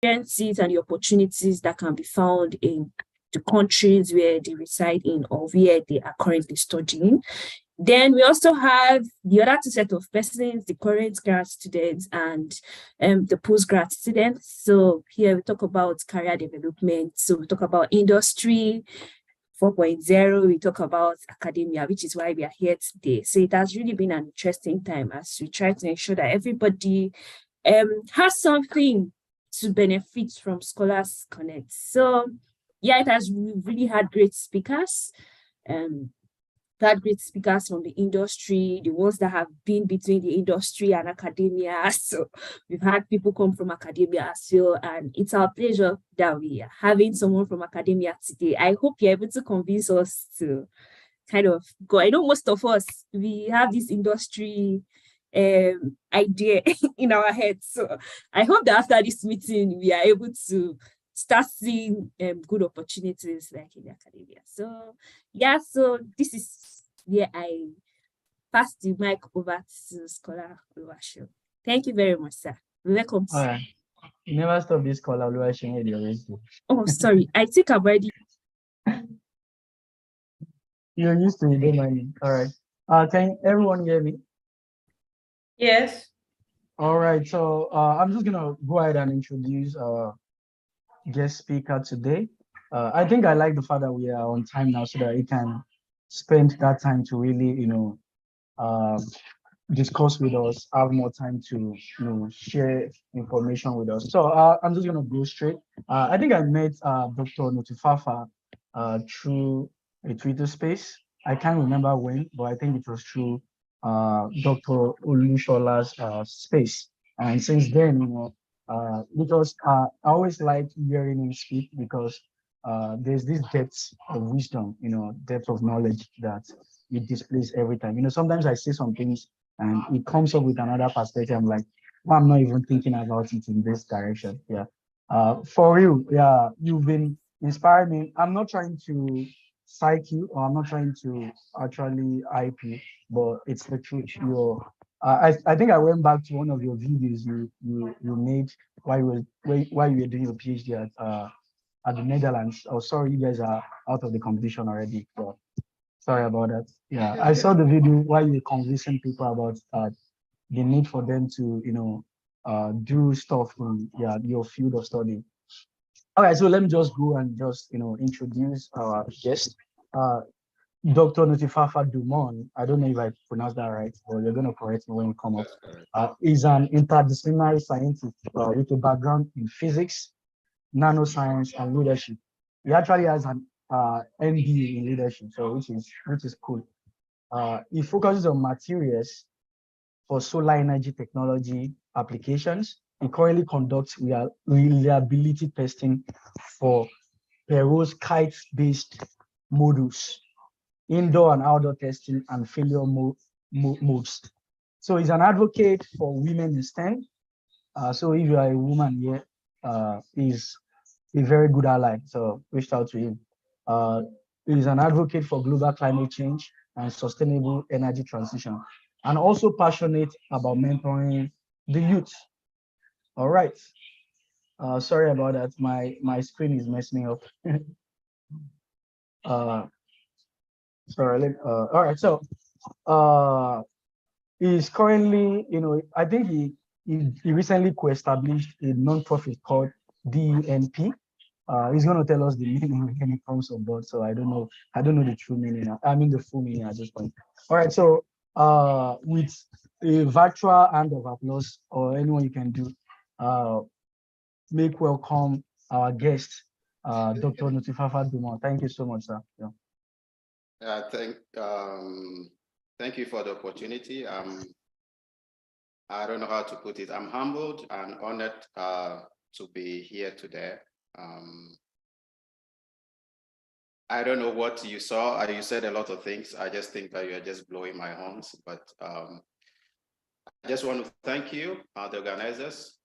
experiences and the opportunities that can be found in the countries where they reside in or where they are currently studying. Then we also have the other two set of persons, the current grad students and the post-grad students. So here we talk about career development. So we talk about industry 4.0, we talk about academia, which is why we are here today. So it has really been an interesting time as we try to ensure that everybody has something to benefit from Scholars Connect. So yeah, it has really had great speakers. Great speakers from the industry, the ones that have been between the industry and academia. So we've had people come from academia as well, and it's our pleasure that we are having someone from academia today. I hope you're able to convince us to kind of go. I know most of us, we have this industry idea in our heads. So I hope that after this meeting, we are able to start seeing good opportunities like in the academia. So yeah, so this is where I pass the mic over to Scholar Oluwaseun. Thank you very much, sir. Welcome. All right. You never stop this Scholar Oluwaseun with your race. Oh, sorry. I think I'm already. You're used to it, don't mind. All right. Can everyone hear me? Yes. All right. So I'm just gonna go ahead and introduce our guest speaker today. I think I like the fact that we are on time now so that we can spend that time to really, discuss with us, have more time to, share information with us. So I'm just gonna go straight. I think I met Dr. Notifafa through a Twitter space. I can't remember when, but I think it was through Dr. Olushola's space. And since then, because I always like hearing him speak because there's this depth of wisdom, depth of knowledge that he displays every time. Sometimes I say some things and it comes up with another perspective. I'm like, well, I'm not even thinking about it in this direction. Yeah. For real, yeah, you've been inspiring me. I'm not trying to psych you or I'm not trying to actually hype you, but it's the truth. I think I went back to one of your videos you made while you were doing your PhD at the Netherlands. Oh, sorry, you guys are out of the competition already. So sorry about that. Yeah, I saw the video while you were convincing people about the need for them to, do stuff in your field of study. All right, so let me just go and just, introduce our guest. Dr. Notifafa Dumont, I don't know if I pronounced that right, but you're going to correct me when you come up. Is an interdisciplinary scientist with a background in physics, nanoscience, and leadership. He actually has an MBA in leadership, so which is cool. He focuses on materials for solar energy technology applications. He currently conducts reliability testing for perovskite-based modules, indoor and outdoor testing, and failure modes. So he's an advocate for women in STEM. So if you are a woman here, he's a very good ally. So reach out to him. He's an advocate for global climate change and sustainable energy transition, and also passionate about mentoring the youth. All right. Sorry about that. My screen is messing me up. Sorry. All right. So he's currently, I think he recently co-established a non-profit called DNP. He's going to tell us the meaning when it comes on board. So I don't know the true meaning. I mean the full meaning at this point. All right. So with a virtual hand of applause or anyone you can do, make welcome our guest, Dr. Notifafa Dumont. Thank you so much, sir. Yeah. Thank you for the opportunity. I don't know how to put it. I'm humbled and honored to be here today. I don't know what you saw. You said a lot of things. I just think that you're just blowing my horns. But I just want to thank you, the organizers,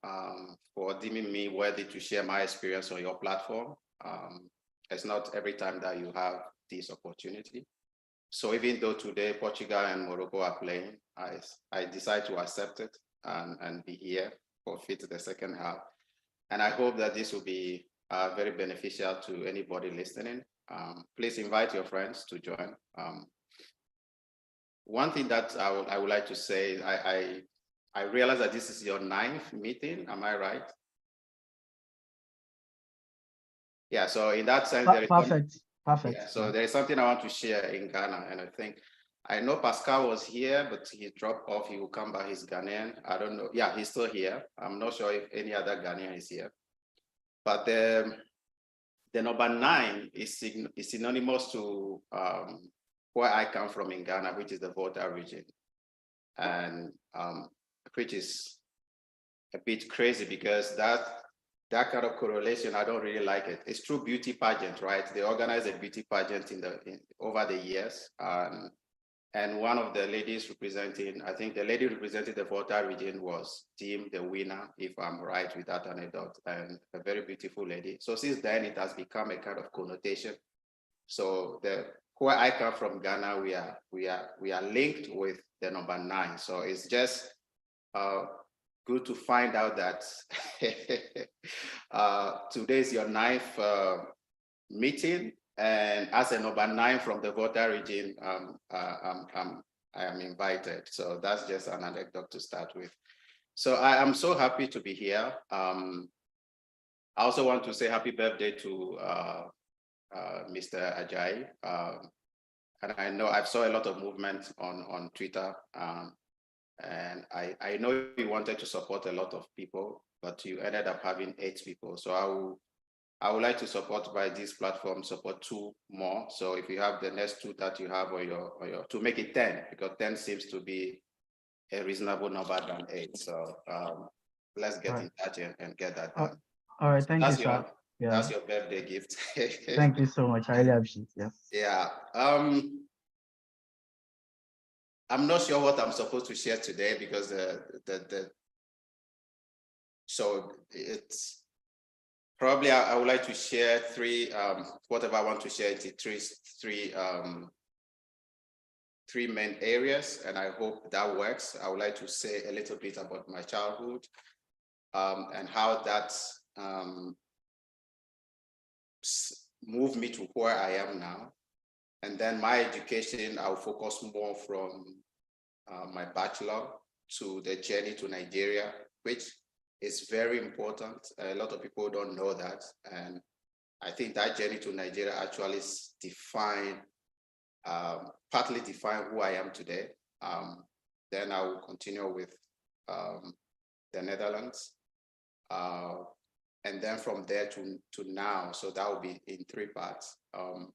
for deeming me worthy to share my experience on your platform. It's not every time that you have this opportunity. So even though today Portugal and Morocco are playing, I decided to accept it and be here for fit the second half. And I hope that this will be very beneficial to anybody listening. Please invite your friends to join. One thing that I would like to say, I realize that this is your 9th meeting. Am I right? Yeah. So in that sense, there is perfect. Yeah, so there is something I want to share in Ghana, and I know Pascal was here, but he dropped off. He will come back. He's Ghanaian. I don't know. Yeah, he's still here. I'm not sure if any other Ghanaian is here. But the number 9 is synonymous to where I come from in Ghana, which is the Volta region, and which is a bit crazy because that kind of correlation, I don't really like it. It's through beauty pageant, right? They organized a beauty pageant over the years, and one of the ladies representing, I think the lady representing the Volta region was deemed the winner, if I'm right with that anecdote, and a very beautiful lady. So since then, it has become a kind of connotation. So where I come from, Ghana, we are linked with the number 9. So it's just good to find out that today is your 9th meeting, and as a number 9 from the Volta region, I am invited. So that's just an anecdote to start with. So I am so happy to be here. I also want to say happy birthday to Mr. Ajayi. And I know I saw a lot of movement on Twitter. And I know you wanted to support a lot of people, but you ended up having 8 people. So I would like to support by this platform, support 2 more. So if you have the next 2 that you have, or your to make it 10, because 10 seems to be a reasonable number than 8. So let's get in touch and get that done. All right, thank you, sir. Yeah. That's your birthday gift. Thank you so much. I really appreciate it. Yeah. I'm not sure what I'm supposed to share today because so it's probably I would like to share 3 whatever I want to share into 3 main areas, and I hope that works. I would like to say a little bit about my childhood and how that moved me to where I am now. And then my education, I'll focus more from my bachelor to the journey to Nigeria, which is very important. A lot of people don't know that. And I think that journey to Nigeria actually partly define who I am today. Then I will continue with the Netherlands. And then from there to now, so that will be in 3 parts.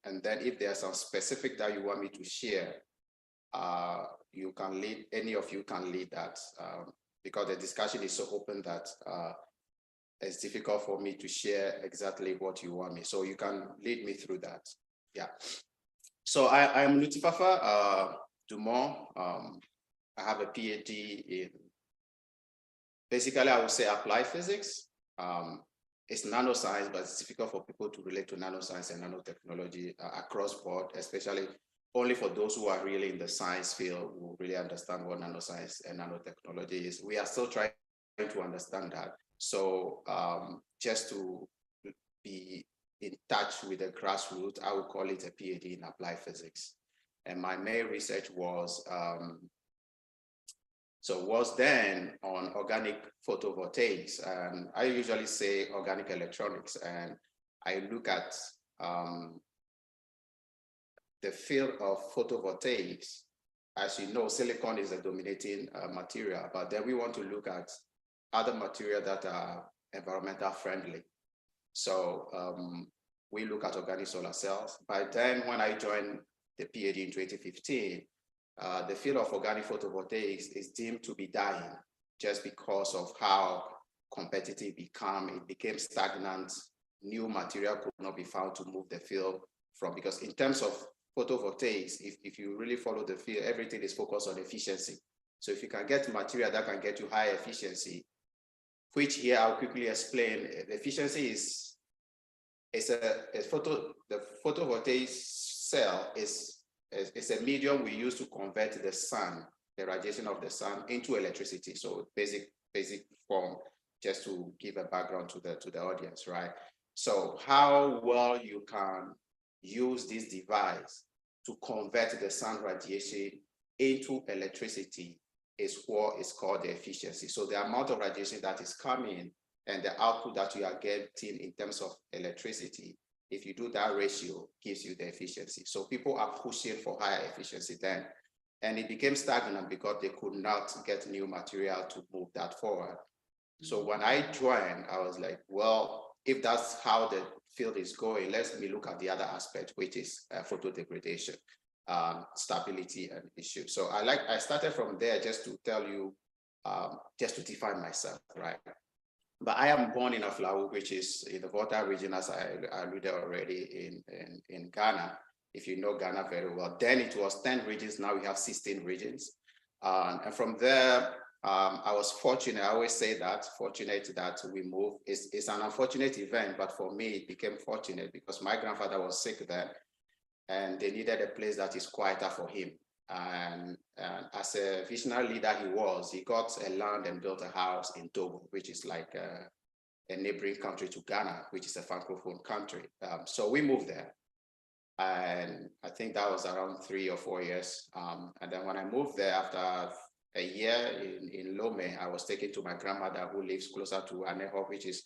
And then if there's some specific that you want me to share, you can lead, any of you can lead that, because the discussion is so open that it's difficult for me to share exactly what you want me. So you can lead me through that. Yeah. So I'm Lutifafa Dumont. I have a PhD in, basically I would say applied physics. It's nanoscience, but it's difficult for people to relate to nanoscience and nanotechnology across board, especially only for those who are really in the science field who really understand what nanoscience and nanotechnology is. We are still trying to understand that. So just to be in touch with the grassroots, I would call it a PhD in applied physics. And my main research was then on organic photovoltaics, and I usually say organic electronics, and I look at the field of photovoltaics. As you know, silicon is a dominating material, but then we want to look at other materials that are environmental friendly. So we look at organic solar cells. By then, when I joined the PhD in 2015, the field of organic photovoltaics is deemed to be dying just because of how competitive it became stagnant. New material could not be found to move the field from, because in terms of photovoltaics, if you really follow the field, everything is focused on efficiency. So if you can get material that can get you high efficiency, which here I'll quickly explain, the efficiency the photovoltaic cell is a medium we use to convert the sun, the radiation of the sun, into electricity. So basic form. just to give a background to the audience, right? So how well you can use this device to convert the sun radiation into electricity is what is called the efficiency. So the amount of radiation that is coming and the output that you are getting in terms of electricity, if you do that ratio, gives you the efficiency. So people are pushing for higher efficiency then. And it became stagnant because they could not get new material to move that forward. So when I joined, I was like, well, if that's how the field is going, let me look at the other aspect, which is photo degradation, stability and issues. So I started from there just to tell you, just to define myself, right? But I am born in Aflao, which is in the Volta region, as I alluded already in Ghana. If you know Ghana very well, then it was 10 regions. Now we have 16 regions. And from there, I was fortunate. I always say that, fortunate that we moved. It's an unfortunate event, but for me, it became fortunate because my grandfather was sick then, and they needed a place that is quieter for him. And as a visionary leader he got a land and built a house in Togo, which is like a neighboring country to Ghana, which is a Francophone country. So we moved there. And I think that was around 3 or 4 years. And then when I moved there after a year in Lome, I was taken to my grandmother who lives closer to Aneho, which is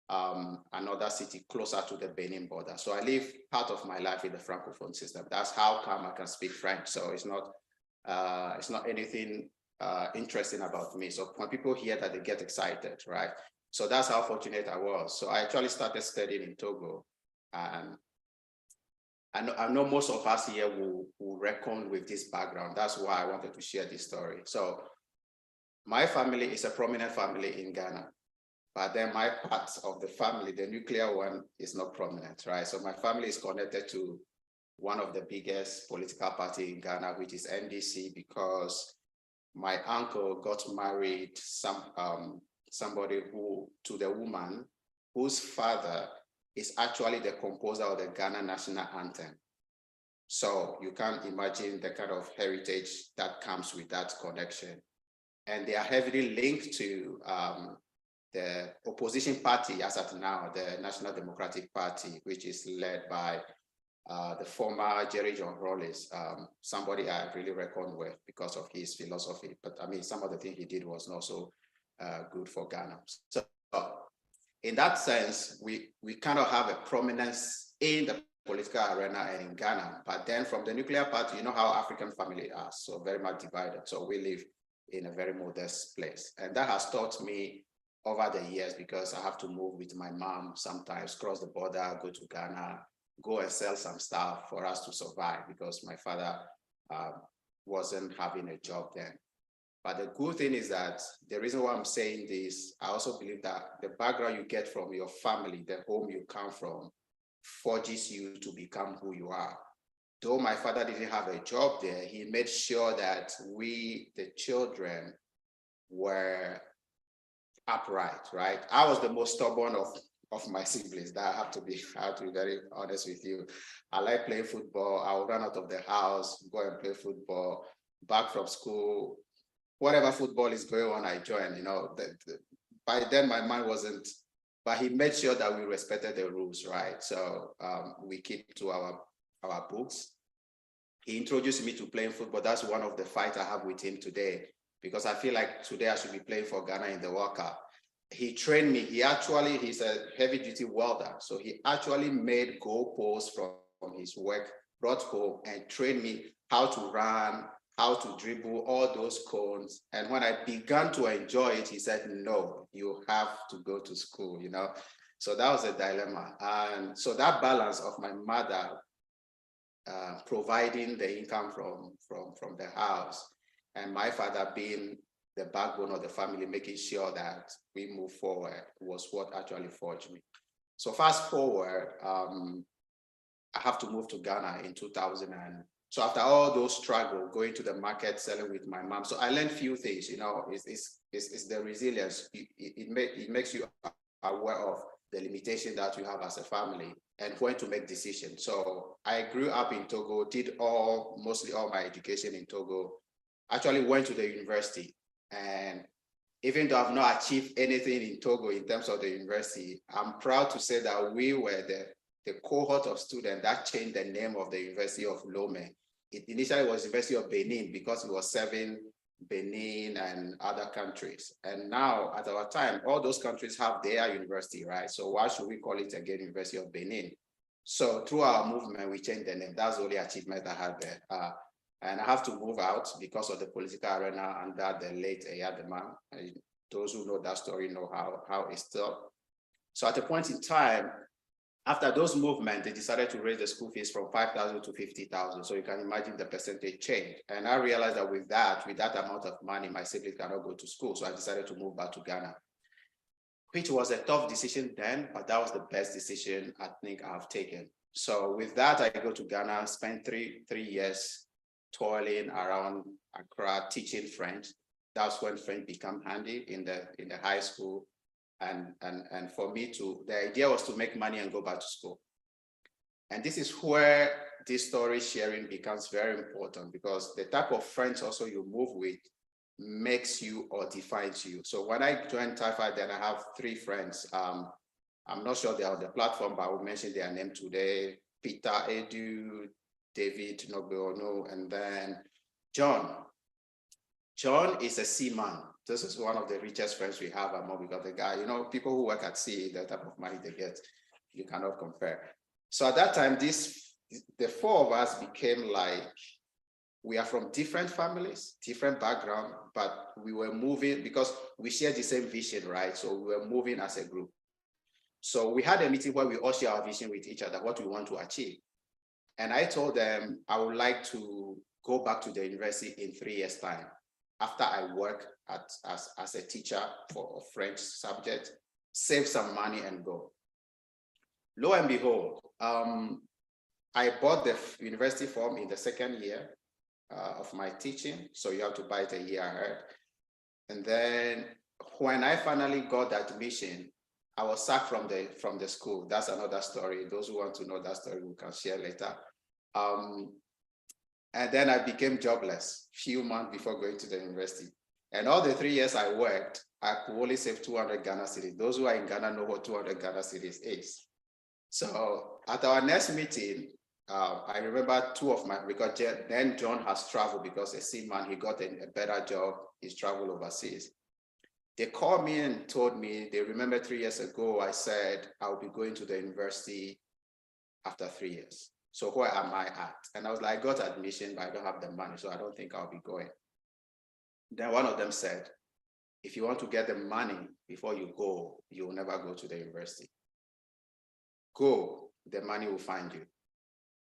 another city closer to the Benin border. So I live part of my life in the Francophone system. That's how come I can speak French. So it's not anything interesting about me. So when people hear that, they get excited, right? So that's how fortunate I was. So I actually started studying in Togo. And I know most of us here will reckon with this background. That's why I wanted to share this story. So my family is a prominent family in Ghana. But then my part of the family, the nuclear one, is not prominent, right? So my family is connected to one of the biggest political party in Ghana, which is NDC, because my uncle got married somebody to the woman whose father is actually the composer of the Ghana national anthem. So you can't imagine the kind of heritage that comes with that connection. And they are heavily linked to the opposition party as at now, the National Democratic Party, which is led by the former Jerry John Rawlings, somebody I really reckon with because of his philosophy. But I mean, some of the things he did was not so good for Ghana. So in that sense, we kind of have a prominence in the political arena and in Ghana. But then from the nuclear party, you know how African families are, so very much divided. So we live in a very modest place. And that has taught me over the years, because I have to move with my mom sometimes, cross the border, go to Ghana, go and sell some stuff for us to survive, because my father wasn't having a job then. But the good thing is that the reason why I'm saying this, I also believe that the background you get from your family, the home you come from, forges you to become who you are. Though my father didn't have a job there, he made sure that we, the children, were upright, right? I was the most stubborn of my siblings. That I have to be very honest with you. I like playing football. I would run out of the house, go and play football, back from school, whatever football is going on, I join, you know. By then my mind wasn't, but he made sure that we respected the rules, right? So we keep to our books. He introduced me to playing football. That's one of the fights I have with him today, because I feel like today I should be playing for Ghana in the World Cup. He trained me. He's a heavy duty welder. So he actually made goalposts from his work, brought home and trained me how to run, how to dribble, all those cones. And when I began to enjoy it, he said, no, you have to go to school, you know? So that was a dilemma. And so that balance of my mother providing the income from the house, and my father being the backbone of the family, making sure that we move forward, was what actually forged me. So fast forward, I have to move to Ghana in 2000. So after all those struggles, going to the market, selling with my mom, so I learned few things, you know, it's the resilience. It makes you aware of the limitation that you have as a family and when to make decisions. So I grew up in Togo, did mostly all my education in Togo, actually went to the university. And even though I've not achieved anything in Togo in terms of the university, I'm proud to say that we were the cohort of students that changed the name of the University of Lomé. It initially was University of Benin because it was serving Benin and other countries. And now at our time, all those countries have their university, right? So why should we call it again University of Benin? So through our movement, we changed the name. That's the only achievement I had there. And I have to move out because of the political arena under the late Eyadema. Those who know that story know how it's still. So at a point in time, after those movements, they decided to raise the school fees from 5,000 to 50,000. So you can imagine the percentage change. And I realized that with that amount of money, my siblings cannot go to school. So I decided to move back to Ghana, which was a tough decision then, but that was the best decision I think I've taken. So with that, I go to Ghana, spend three years toiling around Accra, teaching French. That's when French became handy in the high school. And for me the idea was to make money and go back to school. And this is where this story sharing becomes very important, because the type of friends also you move with makes you or defines you. So when I joined TIFA, then I have 3 friends. I'm not sure they're on the platform, but I will mention their name today: Peter Edu, David Nogbeonu, and then John. John is a seaman. This is one of the richest friends we have among, because the guy, people who work at sea, the type of money they get, you cannot compare. So at that time, the 4 of us became like, we are from different families, different background, but we were moving because we shared the same vision, right? So we were moving as a group. So we had a meeting where we all share our vision with each other, what we want to achieve. And I told them I would like to go back to the university in 3 years' time, after I work as a teacher for a French subject, save some money and go. Lo and behold, I bought the university form in the 2nd year of my teaching. So you have to buy it a year ahead. And then when I finally got the admission, I was sacked from the school. That's another story. Those who want to know that story, we can share later. And then I became jobless few months before going to the university. And all the 3 years I worked, I could only save 200 Ghana cedis. Those who are in Ghana know what 200 Ghana cedis is. So at our next meeting, I remember 2 of my, because then John has traveled because a seaman, he got a better job, he's traveled overseas. They called me and told me, they remember 3 years ago, I said, I'll be going to the university after 3 years. So where am I at? And I was like, I got admission, but I don't have the money, so I don't think I'll be going. Then one of them said, if you want to get the money before you go, you will never go to the university. Go, the money will find you.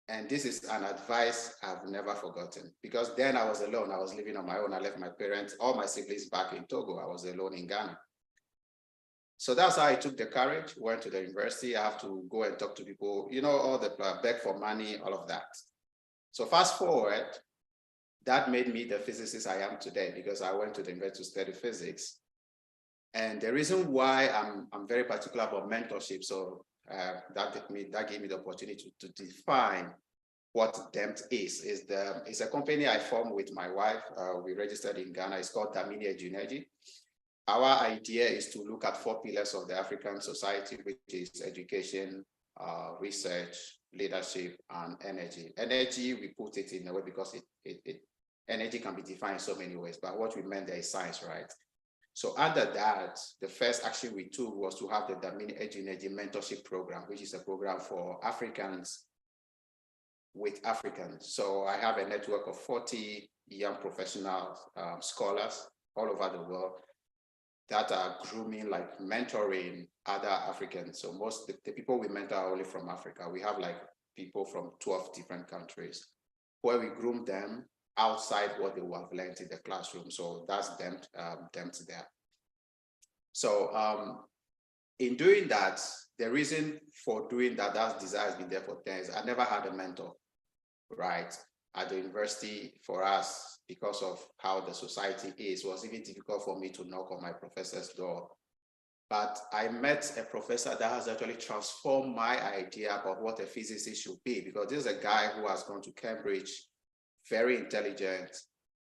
And this is an advice I've never forgotten, because then I was alone. I was living on my own. I left my parents, all my siblings back in Togo. I was alone in Ghana. So that's how I took the courage, went to the university. I have to go and talk to people, all the beg for money, all of that. So fast forward, that made me the physicist I am today, because I went to the university to study physics. And the reason why I'm very particular about mentorship, so that gave me the opportunity to define what DEMT is. It's a company I formed with my wife. We registered in Ghana. It's called Damini Ejuneji. Our idea is to look at 4 pillars of the African society, which is education, research, leadership, and energy. Energy, we put it in a way because energy can be defined in so many ways, but what we meant there is science, right? So under that, the first action we took was to have the Damini Ejuneji Mentorship Program, which is a program for Africans with Africans. So I have a network of 40 young professional scholars all over the world that are grooming, like mentoring other Africans. So most the people we mentor are only from Africa. We have like people from 12 different countries where we groom them outside what they would have learned in the classroom. So that's them there. So in doing that, the reason for doing that desire has been there for 10 years. I never had a mentor, right? At the university, for us, because of how the society is, it was even difficult for me to knock on my professor's door. But I met a professor that has actually transformed my idea about what a physicist should be, because this is a guy who has gone to Cambridge, very intelligent,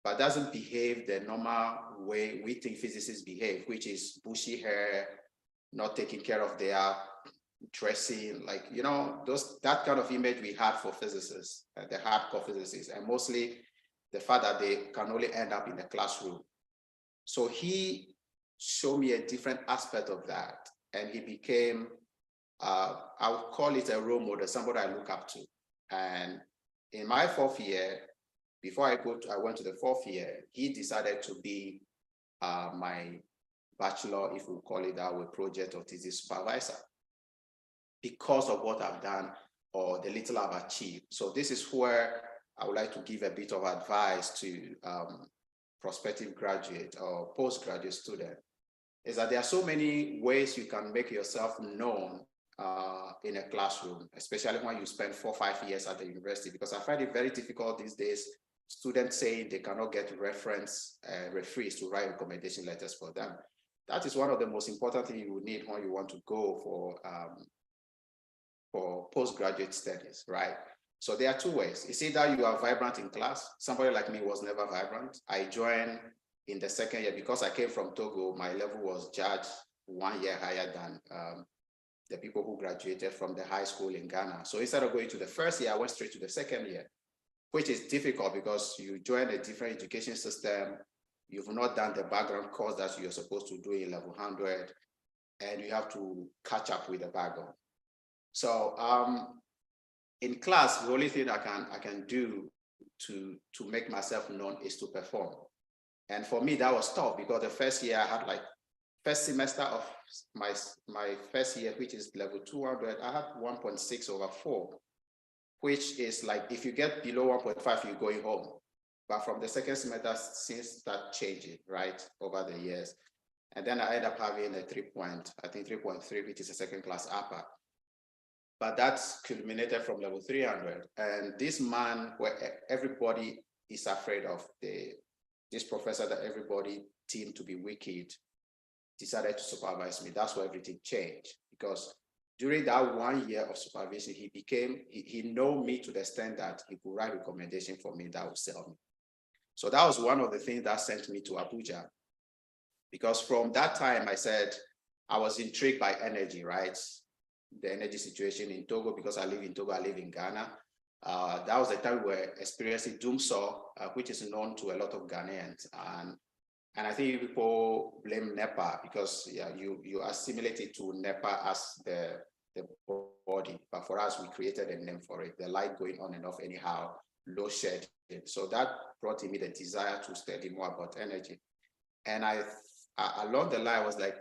but doesn't behave the normal way we think physicists behave, which is bushy hair, not taking care of their dressing, like, you know, that kind of image we had for physicists, the hardcore physicists, and mostly the fact that they can only end up in the classroom. So he showed me a different aspect of that, and he became, I would call it a role model, somebody I look up to. And in my 4th year, before I went to the 4th year, he decided to be my bachelor, if we call it that way, project or thesis supervisor, because of what I've done or the little I've achieved. So this is where I would like to give a bit of advice to prospective graduate or postgraduate student, is that there are so many ways you can make yourself known in a classroom, especially when you spend 4 or 5 years at the university, because I find it very difficult these days, students saying they cannot get referees to write recommendation letters for them. That is one of the most important things you would need when you want to go for postgraduate studies, right? So there are 2 ways. It's either you are vibrant in class. Somebody like me was never vibrant. I joined in the 2nd year because I came from Togo. My level was judged 1 year higher than the people who graduated from the high school in Ghana. So instead of going to the 1st year, I went straight to the 2nd year, which is difficult because you join a different education system. You've not done the background course that you're supposed to do in level 100, and you have to catch up with the background. So in class, the only thing I can do to make myself known is to perform. And for me, that was tough because the 1st year I had like, 1st semester of my 1st year, which is level 200, I had 1.6/4, which is like, if you get below 1.5, you're going home. But from the 2nd semester, things start changing, right, over the years. And then I ended up having a 3.3, which is a 2nd class upper. But that's culminated from level 300. And this man, where everybody is afraid of, this professor that everybody deemed to be wicked, decided to supervise me. That's where everything changed. Because during that 1 year of supervision, he knew me to the extent that he could write recommendation for me that would sell me. So that was one of the things that sent me to Abuja. Because from that time, I said, I was intrigued by energy, right? The energy situation in Togo, because I live in Togo, I live in Ghana. That was the time we were experiencing Doomsaw, which is known to a lot of Ghanaians. And I think people blame NEPA because you assimilate it to NEPA as the body. But for us, we created a name for it, the light going on and off anyhow, load shedding. So that brought in me the desire to study more about energy. And along the line, I was like,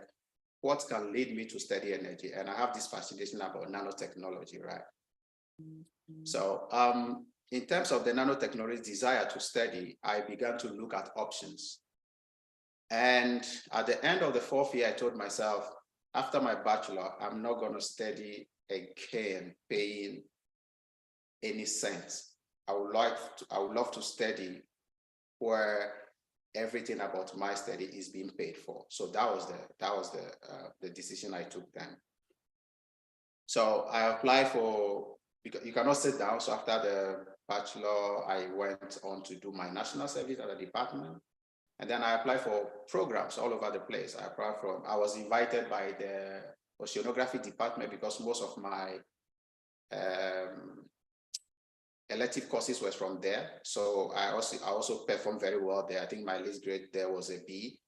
what can lead me to study energy? And I have this fascination about nanotechnology, right? Mm-hmm. So in terms of the nanotechnology desire to study, I began to look at options. And at the end of the 4th year, I told myself, after my bachelor, I'm not going to study again paying any cents. I would love to study where everything about my study is being paid for. So that was the decision I took then. So I applied for, because you cannot sit down. So after the bachelor, I went on to do my national service at the department. And then I applied for programs all over the place. I was invited by the oceanography department because most of my elective courses was from there. So I also performed very well there. I think my least grade there was a B.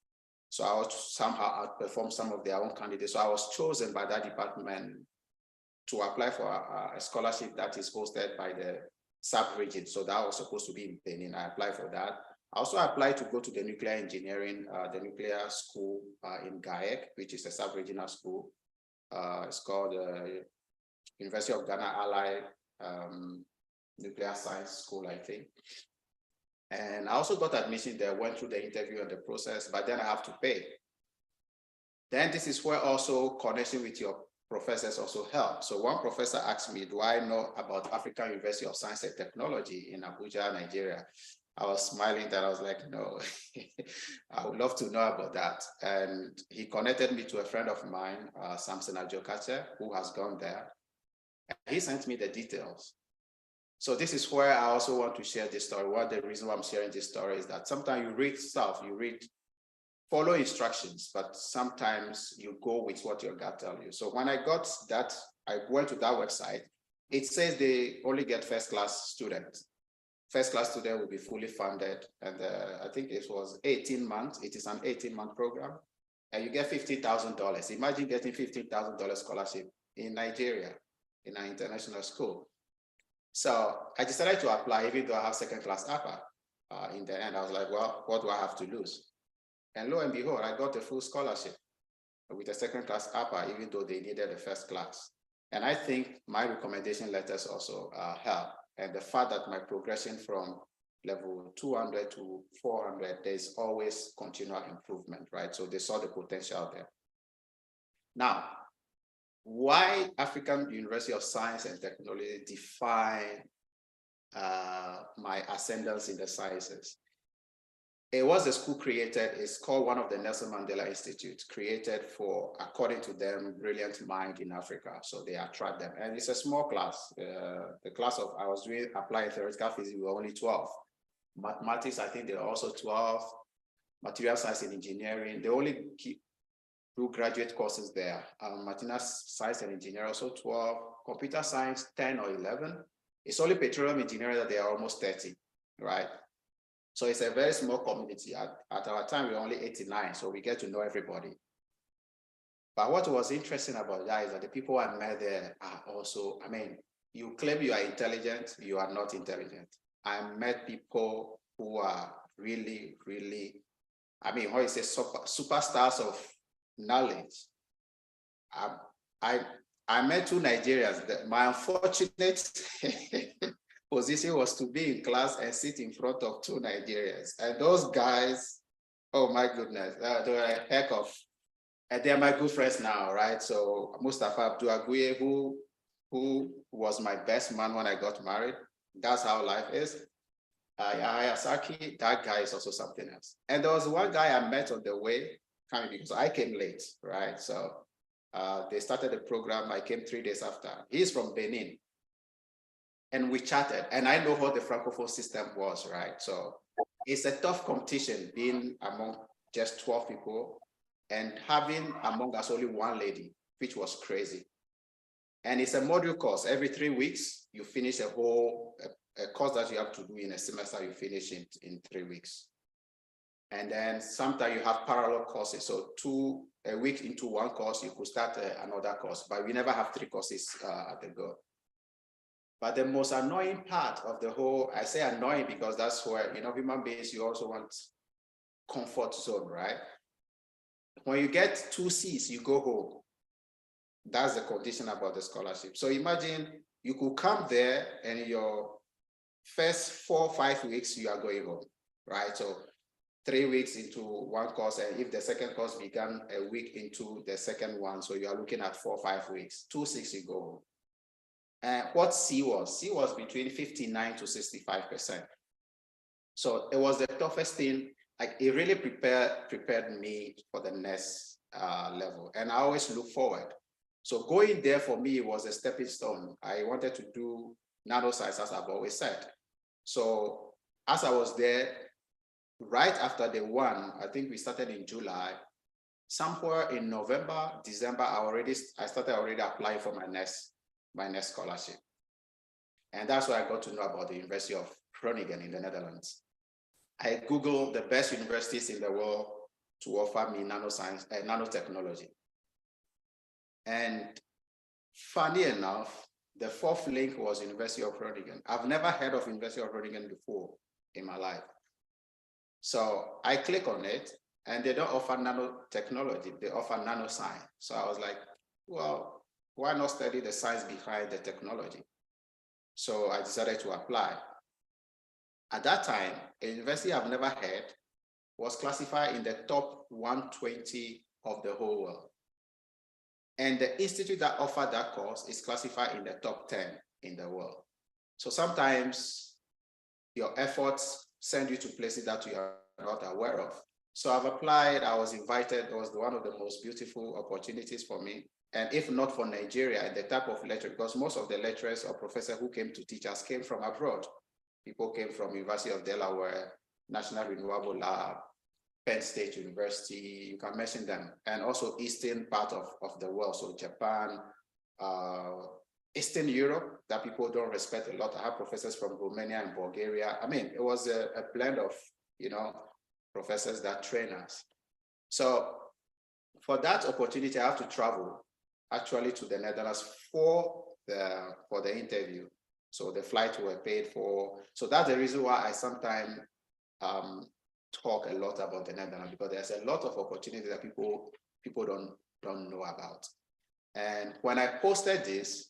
So I somehow outperformed some of their own candidates. So I was chosen by that department to apply for a scholarship that is hosted by the sub-region. So that was supposed to be in Benin. I applied for that. I also applied to go to the nuclear engineering, the nuclear school in GAEC, which is a sub-regional school. It's called University of Ghana Allied Nuclear Science School, I think. And I also got admission there, went through the interview and the process, but then I have to pay. Then this is where also connection with your professors also help. So one professor asked me, do I know about African University of Science and Technology in Abuja, Nigeria? I was smiling that I was like, no, I would love to know about that. And he connected me to a friend of mine, Samson Ajokache, who has gone there. And he sent me the details. So this is where I also want to share this story. One of the reasons why I'm sharing this story is that sometimes you read stuff, follow instructions, but sometimes you go with what your gut tells you. So when I got that, I went to that website. It says they only get first-class students. First-class student will be fully funded. And I think it was 18 months. It is an 18-month program. And you get $50,000. Imagine getting $15,000 scholarship in Nigeria, in an international school. So I decided to apply, even though I have second-class upper. In the end, I was like, well, what do I have to lose? And lo and behold, I got a full scholarship with a second-class upper, even though they needed a first class. And I think my recommendation letters also help. And the fact that my progression from level 200 to 400, there's always continual improvement, right? So they saw the potential there. Now, why African University of Science and Technology define my ascendance in the sciences? It was a school created, it's called one of the Nelson Mandela Institute, created for, according to them, brilliant mind in Africa. So they attract them. And it's a small class. The class of, I was doing applied theoretical physics, we were only 12. Mathematics, I think they're also 12. Material science and engineering, they only do graduate courses there. Material science and engineering, also 12. Computer science, 10 or 11. It's only petroleum engineering that they are almost 30, right? So it's a very small community. At our time, we were only 89, so we get to know everybody. But what was interesting about that is that the people I met there are also, I mean, you claim you are intelligent, you are not intelligent. I met people who are really, really, I mean, what is it, superstars of knowledge. I met two Nigerians. My unfortunate position was to be in class and sit in front of two Nigerians. And those guys, oh my goodness, they were a heck of, and they're my good friends now, right? So Mustafa Abdul-Aguye, who was my best man when I got married. That's how life is. Hayasaki, that guy is also something else. And there was one guy I met on the way, coming because I came late, right? So they started the program, I came 3 days after. He's from Benin. And we chatted, and I know what the Francophone system was, right? So it's a tough competition being among just 12 people and having among us only one lady, which was crazy. And it's a module course. Every 3 weeks, you finish a whole a course that you have to do in a semester, you finish it in 3 weeks. And then sometimes you have parallel courses. So a week into one course, you could start another course, but we never have 3 courses at the go. But the most annoying part of the whole, I say annoying because that's where, you know, human beings, you also want comfort zone, right? When you get 2 C's, you go home. That's the condition about the scholarship. So imagine you could come there and your first 4 or 5 weeks, you are going home, right? So 3 weeks into one course, and if the second course began a week into the second one, so you are looking at 4 or 5 weeks, 2 6, you go home. And what C was between 59 to 65%. So it was the toughest thing. Like it really prepared me for the next level. And I always look forward. So going there for me was a stepping stone. I wanted to do nanoscience, as I've always said. So as I was there, right after the one, I think we started in July, somewhere in November, December, I started already applying for my next scholarship. And that's why I got to know about the University of Groningen in the Netherlands. I Googled the best universities in the world to offer me nanoscience and nanotechnology. And funny enough, the 4th link was University of Groningen. I've never heard of University of Groningen before in my life. So I click on it and they don't offer nanotechnology, they offer nanoscience. So I was like, well, why not study the science behind the technology? So I decided to apply. At that time, a university I've never heard was classified in the top 120 of the whole world. And the institute that offered that course is classified in the top 10 in the world. So sometimes your efforts send you to places that you are not aware of. So I've applied, I was invited, it was one of the most beautiful opportunities for me. And if not for Nigeria and the type of lecturer, because most of the lecturers or professors who came to teach us came from abroad. People came from University of Delaware, National Renewable Lab, Penn State University, you can mention them, and also eastern part of the world, so Japan, Eastern Europe that people don't respect a lot. I have professors from Romania and Bulgaria. I mean, it was a blend of, professors that train us. So for that opportunity, I have to travel actually to the Netherlands for the interview. So the flights were paid for. So that's the reason why I sometimes talk a lot about the Netherlands, because there's a lot of opportunities that people don't know about. And when I posted this,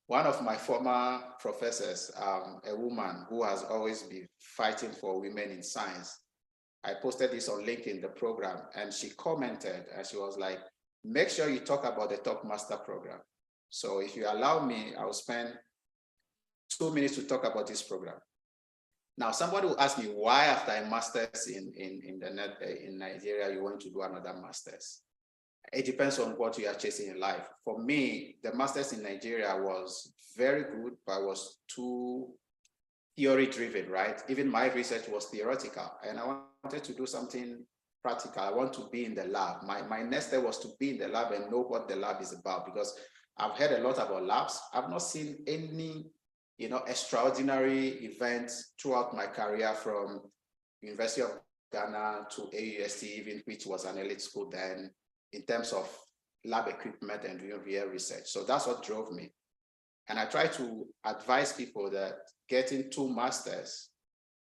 one of my former professors, a woman who has always been fighting for women in science, I posted this on LinkedIn, the program, and she commented, and she was like, make sure you talk about the Top Master program. So if you allow me, I'll spend 2 minutes to talk about this program. Now, somebody will ask me why after a master's in Nigeria, you want to do another master's. It depends on what you are chasing in life. For me, the master's in Nigeria was very good, but was too theory driven, right? Even my research was theoretical, and I wanted to do something practical. I want to be in the lab. My next step was to be in the lab and know what the lab is about, because I've heard a lot about labs. I've not seen any extraordinary events throughout my career, from University of Ghana to AUST, even, which was an elite school then, in terms of lab equipment and doing real research. So that's what drove me. And I try to advise people that getting 2 masters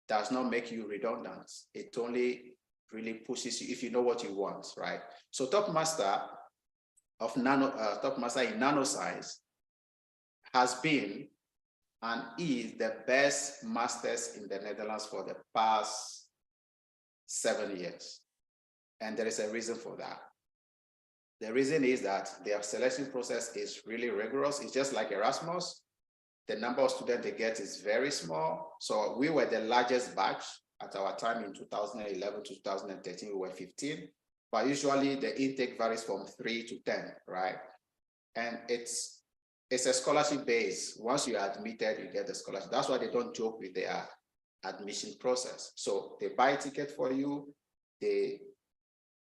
does not make you redundant. It only really pushes you if you know what you want, right? So Top Master in nanoscience has been and is the best masters in the Netherlands for the past 7 years. And there is a reason for that. The reason is that their selection process is really rigorous. It's just like Erasmus. The number of students they get is very small. So we were the largest batch at our time in 2011 to 2013, we were 15. But usually the intake varies from 3 to 10, right? And it's a scholarship base. Once you are admitted, you get the scholarship. That's why they don't joke with their admission process. So they buy a ticket for you. They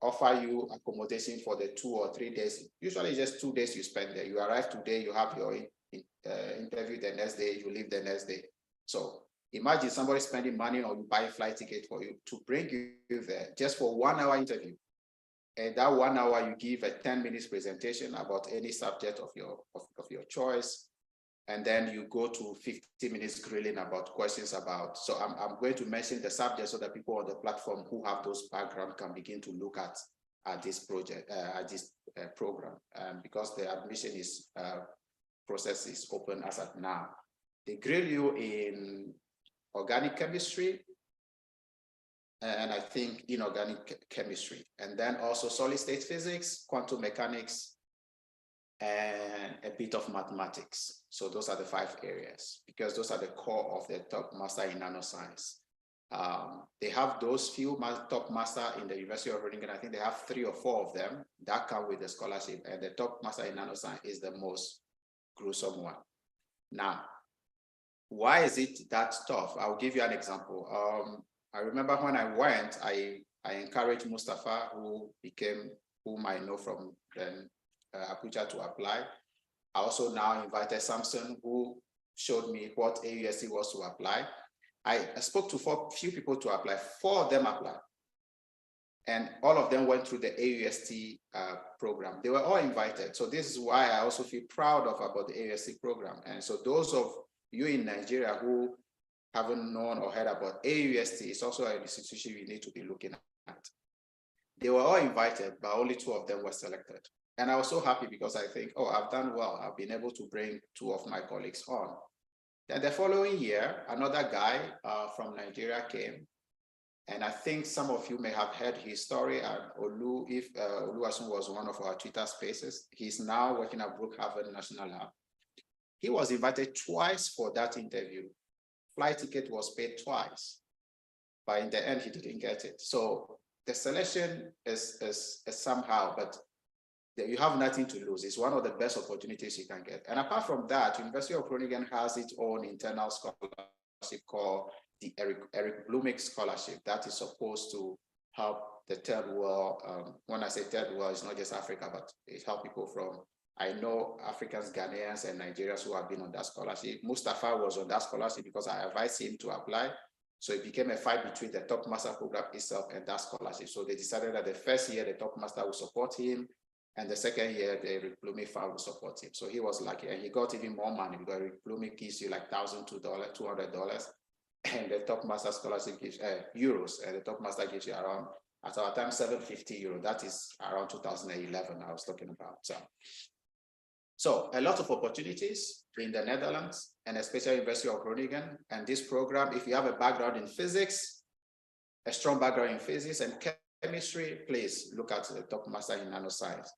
offer you accommodation for the 2 or 3 days. Usually it's just 2 days you spend there. You arrive today, you have your interview the next day, you leave the next day. So imagine somebody spending money on you, buy a flight ticket for you to bring you there just for 1 hour interview. And that 1 hour, you give a 10 minutes presentation about any subject of your choice. And then you go to 50 minutes grilling about questions about, so I'm going to mention the subject so that people on the platform who have those backgrounds can begin to look at this project, at this program, because the admission process is open as of now. They grill you in organic chemistry, and I think inorganic chemistry, and then also solid state physics, quantum mechanics, and a bit of mathematics. So those are the 5 areas, because those are the core of the Top Master in nanoscience. They have those few Top Master in the University of Groningen. I think they have 3 or 4 of them that come with the scholarship, and the Top Master in nanoscience is the most gruesome one. Now, why is it that tough? I'll give you an example. I remember when I went, I encouraged Mustafa, whom I know from then Abuja, to apply. I also now invited Samson, who showed me what AUST was to apply. I spoke to few people to apply. 4 of them applied. And all of them went through the AUST program. They were all invited. So this is why I also feel proud about the AUST program. And so those of you in Nigeria who haven't known or heard about AUST, it's also an institution you need to be looking at. They were all invited, but only 2 of them were selected. And I was so happy because I think, oh, I've done well. I've been able to bring 2 of my colleagues on. Then the following year, another guy from Nigeria came. And I think some of you may have heard his story. Oluwaseun was one of our Twitter spaces. He's now working at Brookhaven National Lab. He was invited twice for that interview. Flight ticket was paid twice, but in the end, he didn't get it. So the selection is somehow, but you have nothing to lose. It's one of the best opportunities you can get. And apart from that, University of Groningen has its own internal scholarship called the Eric Bluemig Scholarship that is supposed to help the third world. When I say third world, it's not just Africa, but it helps people from, I know Africans, Ghanaians, and Nigerians who have been on that scholarship. Mustafa was on that scholarship because I advised him to apply. So it became a fight between the Top Master program itself and that scholarship. So they decided that the first year, the Top Master would support him. And the second year, the Eric Bluemig Fund would support him. So he was lucky, and he got even more money because Eric Bluemig gives you like $1,200. And the Top Master scholarship gives euros, and the Top Master gives you around, at our time, 750 euro. That is around 2011 I was talking about. So a lot of opportunities in the Netherlands, and especially University of Groningen. And this program, if you have a background in physics, a strong background in physics and chemistry, please look at the Top Master in Nanoscience.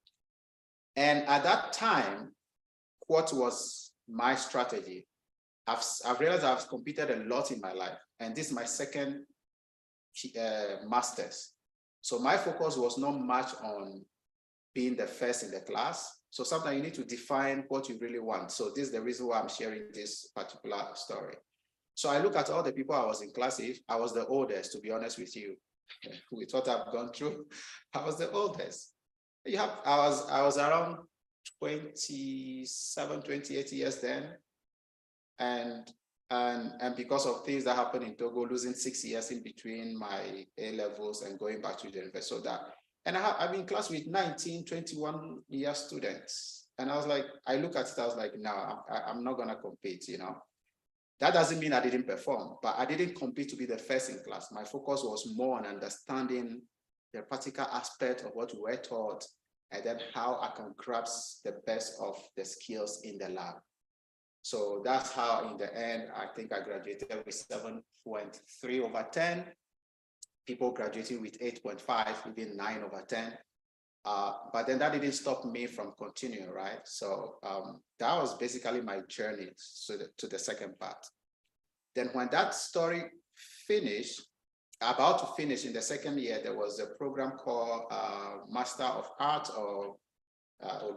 And at that time, what was my strategy? I've realized I've competed a lot in my life, and this is my second master's. So my focus was not much on being the first in the class. So sometimes you need to define what you really want. So this is the reason why I'm sharing this particular story. So I look at all the people I was in class with. I was the oldest, to be honest with you. With what I've gone through, I was the oldest. I was around 27, 28 years then. And because of things that happened in Togo, losing 6 years in between my A levels and going back to the university. So that, and I've been in class with 19, 21 year students. And I was like, I look at it, I was like, no, I'm not gonna compete, you know. That doesn't mean I didn't perform, but I didn't compete to be the first in class. My focus was more on understanding the practical aspect of what we were taught, and then how I can grasp the best of the skills in the lab. So that's how, in the end, I think I graduated with 7.3 over 10. People graduating with 8.5, even 9 over 10. But then that didn't stop me from continuing, right? So that was basically my journey to the second part. Then when that story finished, about to finish in the second year, there was a program called Master of Art, or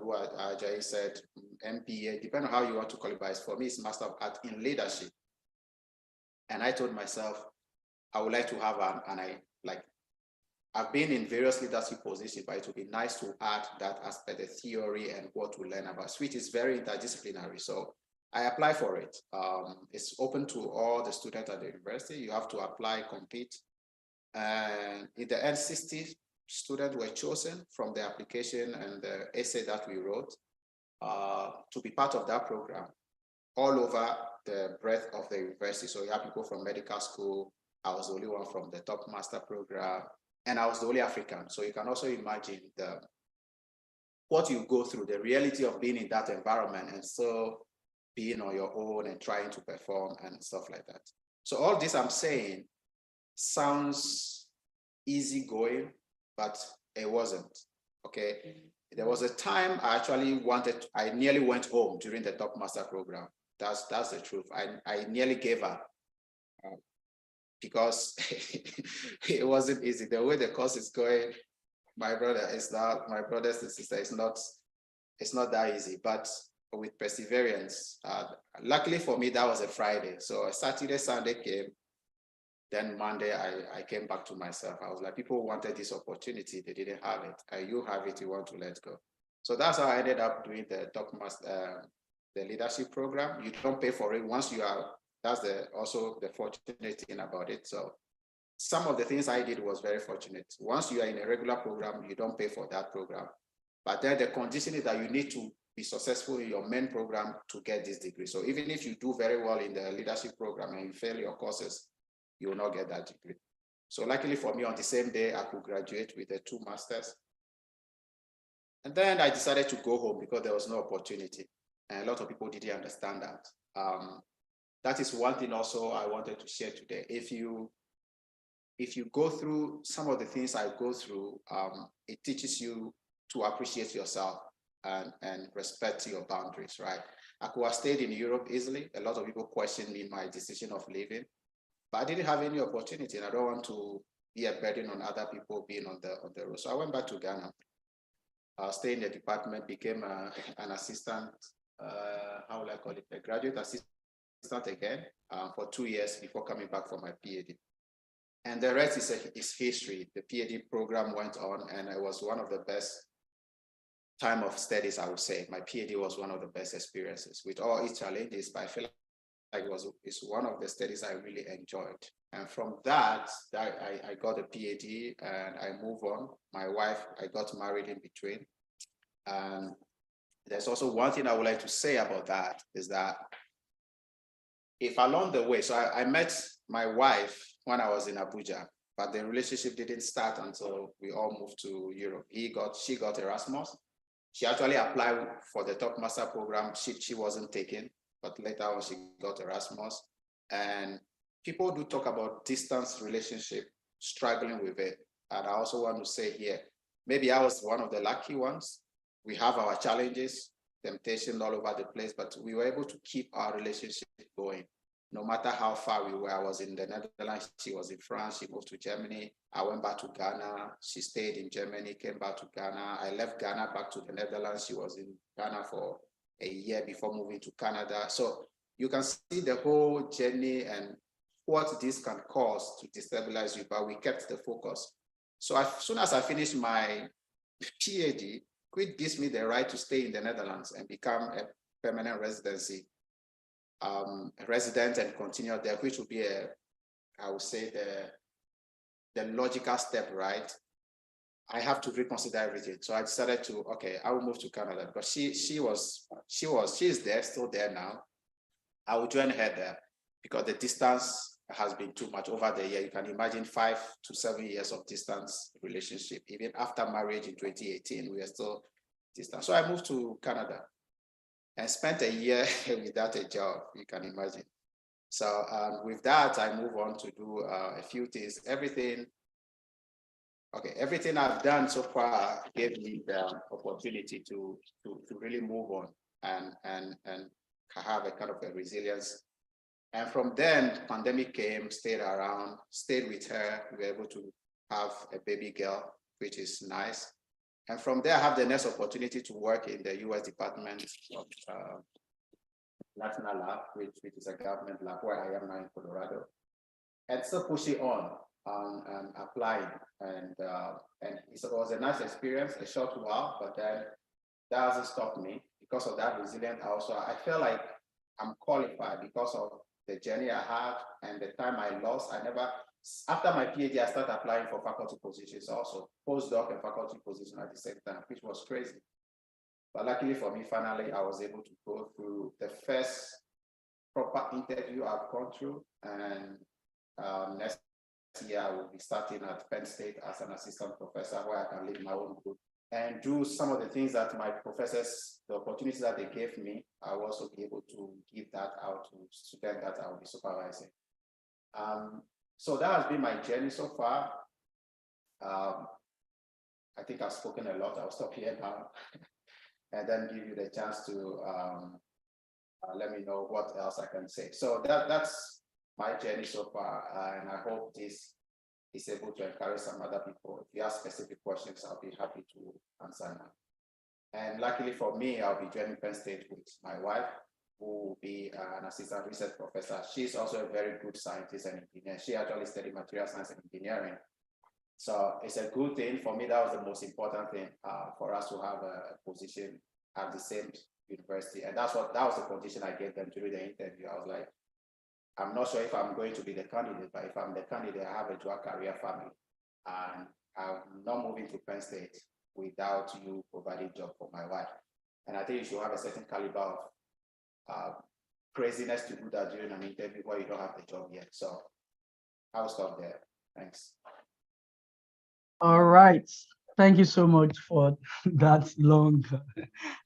what Jay said, MPA, depending on how you want to call it, but for me, it's Master of Art in Leadership. And I told myself, I would like to have I've been in various leadership positions, but it would be nice to add that aspect, the theory and what we learn about, which is very interdisciplinary. So I applied for it. It's open to all the students at the university. You have to apply, compete. And in the end, 60 students were chosen from the application and the essay that we wrote to be part of that program all over the breadth of the university. So you have people from medical school. I was the only one from the Top Master program. And I was the only African. So you can also imagine what you go through, the reality of being in that environment and still being on your own and trying to perform and stuff like that. So all this I'm saying sounds easygoing, but it wasn't, okay? There was a time I nearly went home during the Top Master program. That's the truth. I nearly gave up. Because it wasn't easy. The way the course is going, my brothers and sisters, it's not that easy. But with perseverance, luckily for me, that was a Friday. So a Saturday, Sunday came. Then Monday, I came back to myself. I was like, people wanted this opportunity. They didn't have it. And you have it, you want to let go. So that's how I ended up doing the Top Master, the leadership program. You don't pay for it once you are. That's also the fortunate thing about it. So some of the things I did was very fortunate. Once you are in a regular program, you don't pay for that program. But then the condition is that you need to be successful in your main program to get this degree. So even if you do very well in the leadership program and you fail your courses, you will not get that degree. So luckily for me, on the same day, I could graduate with the 2 masters. And then I decided to go home because there was no opportunity. And a lot of people didn't understand that. That is one thing also I wanted to share today. If you go through some of the things I go through, it teaches you to appreciate yourself and respect your boundaries, right? I could have stayed in Europe easily. A lot of people questioned me my decision of leaving, but I didn't have any opportunity, and I don't want to be a burden on other people being on the road. So I went back to Ghana. stayed in the department, became an assistant, how will I call it, a graduate assistant again for 2 years before coming back for my PhD. And the rest is history. The PhD program went on, and it was one of the best time of studies, I would say. My PhD was one of the best experiences with all its challenges, but I feel like it's one of the studies I really enjoyed. And from that, I got a PhD and I moved on. My wife, I got married in between. And there's also one thing I would like to say about that is that if along the way, so I met my wife when I was in Abuja, but the relationship didn't start until we all moved to Europe. She got Erasmus. She actually applied for the top master program. She wasn't taken, but later on she got Erasmus. And people do talk about distance relationship, struggling with it. And I also want to say here, maybe I was one of the lucky ones. We have our challenges, temptation all over the place, but we were able to keep our relationship going. No matter how far we were, I was in the Netherlands, she was in France, she moved to Germany. I went back to Ghana, she stayed in Germany, came back to Ghana. I left Ghana back to the Netherlands. She was in Ghana for a year before moving to Canada. So you can see the whole journey and what this can cause to destabilize you, but we kept the focus. So as soon as I finished my PhD, it gives me the right to stay in the Netherlands and become a permanent residency resident and continue there, which would be I would say the logical step, right? I have to reconsider everything. So I decided to, okay, I will move to Canada because she is there, still there now. I will join her there because the distance has been too much over the year. You can imagine 5 to 7 years of distance relationship. Even after marriage in 2018, we are still distant. So I moved to Canada and spent a year without a job, you can imagine. So with that, I move on to do a few things. Everything I've done so far gave me the opportunity to really move on and have a kind of a resilience. And from then, pandemic came, stayed around, stayed with her. We were able to have a baby girl, which is nice. And from there, I have the next opportunity to work in the US Department of National Lab, which is a government lab where I am now in Colorado. And still pushing on applying. And it was a nice experience, a short while, but then that hasn't stopped me. Because of that resilience, I feel like I'm qualified because of the journey I had and the time I lost. After my PhD, I started applying for faculty positions also, postdoc and faculty position at the same time, which was crazy. But luckily for me, finally, I was able to go through the first proper interview I've gone through. And next year, I will be starting at Penn State as an assistant professor where I can lead my own group and do some of the things that my professors, the opportunities that they gave me, I will also be able to give that out to students that I will be supervising. So that has been my journey so far. I think I've spoken a lot. I'll stop here now and then give you the chance to let me know what else I can say. So that's my journey so far, and I hope this is able to encourage some other people. If you have specific questions, I'll be happy to answer now. And luckily for me, I'll be joining Penn State with my wife, who will be an assistant research professor. She's also a very good scientist and engineer. She actually studied material science and engineering. So it's a good thing. For me, that was the most important thing for us to have a position at the same university. And that was the condition I gave them during the interview. I was like, I'm not sure if I'm going to be the candidate, but if I'm the candidate, I have a dual career family. And I'm not moving to Penn State without you providing a job for my wife. And I think you should have a certain caliber of craziness to do that during an interview where you don't have the job yet. So I'll stop there. Thanks. All right. Thank you so much for that long,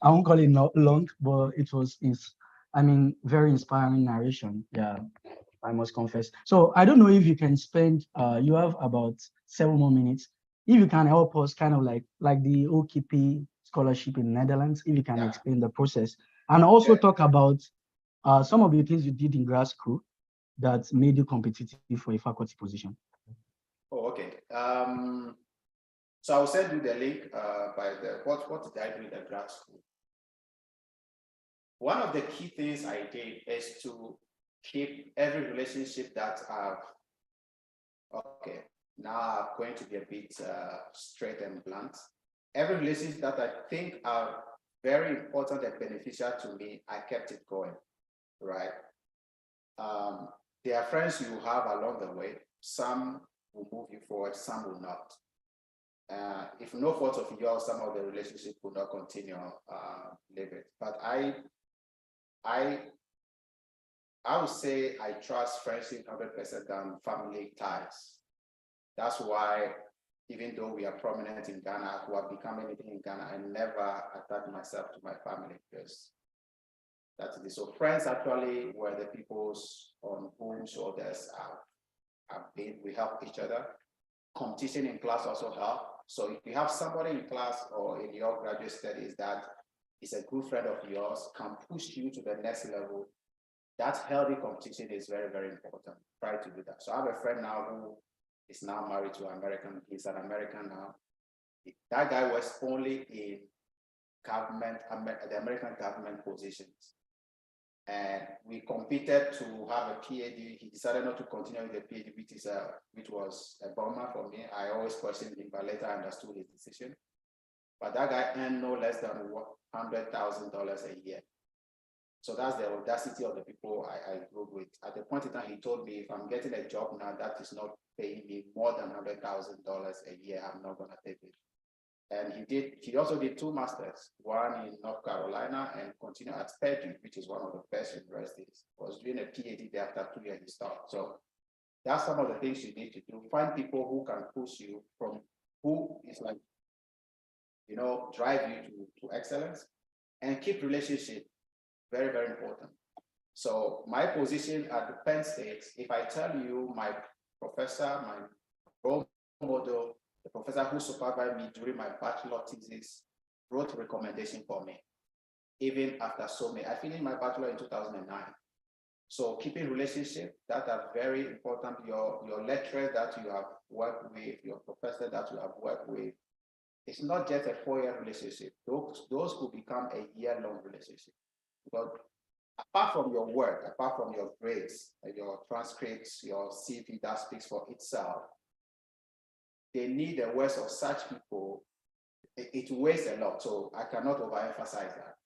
I won't call it not long, but it was, very inspiring narration. Yeah, I must confess. So I don't know if you can spend, you have about 7 more minutes. If you can help us kind of like the OKP scholarship in Netherlands, if you can explain the process and also talk about some of the things you did in grad school that made you competitive for a faculty position. Oh, okay. So I'll send you the link by the, what did I do in the grad school? One of the key things I did is to keep every relationship that okay, now I'm going to be a bit straight and blunt. Every relationship that I think are very important and beneficial to me, I kept it going, right? There are friends you have along the way. Some will move you forward, some will not. If no fault of yours, some of the relationship will not continue living. But I would say I trust friendship 100% than family ties. That's why, even though we are prominent in Ghana, who have become anything in Ghana, I never attach myself to my family because that's it. So friends actually were the peoples on whom shoulders have been. We help each other. Competition in class also help. So if you have somebody in class or in your graduate studies that is a good friend of yours, can push you to the next level, that healthy competition is very, very important. Try to do that. So I have a friend now who is now married to an American. He's an American now. That guy was only in government, the American government positions. And we competed to have a PhD. He decided not to continue with the PhD, which was a bummer for me. I always questioned him, but later I understood his decision. But that guy earned no less than $100,000 a year. So that's the audacity of the people I grew with. At the point in time, he told me, if I'm getting a job now that is not paying me more than $100,000 a year, I'm not gonna take it. And he also did 2 masters, one in North Carolina and continued at Purdue, which is one of the best universities. Was doing a PhD there after 2 years he stopped. So that's some of the things you need to do. Find people who can push you from, who is like, you know, drive you to excellence, and keep relationship. Very, very important. So my position at the Penn State, if I tell you my professor, my role model, the professor who supervised me during my bachelor thesis, wrote recommendation for me, even after so many. I finished my bachelor in 2009. So keeping relationship, that are very important. Your lecturers that you have worked with, your professor that you have worked with, it's not just a 4-year relationship. Those could become a year-long relationship. But apart from your work, apart from your grades, your transcripts, your CV that speaks for itself, they need the words of such people. It weighs a lot, so I cannot overemphasize that.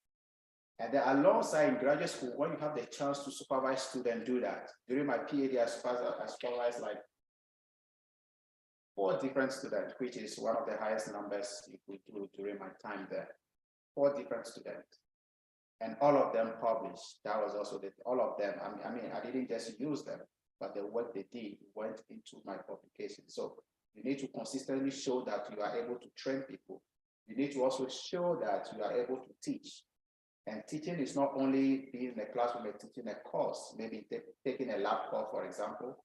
And then alongside in graduate school, when you have the chance to supervise students, do that. During my PhD, I supervised like 4 different students, which is one of the highest numbers you could do during my time there. 4 different students. And all of them published. That was also all of them. I mean, I didn't just use them, but the work they did went into my publication. So you need to consistently show that you are able to train people. You need to also show that you are able to teach. And teaching is not only being in a classroom and teaching a course, maybe taking a lab course, for example,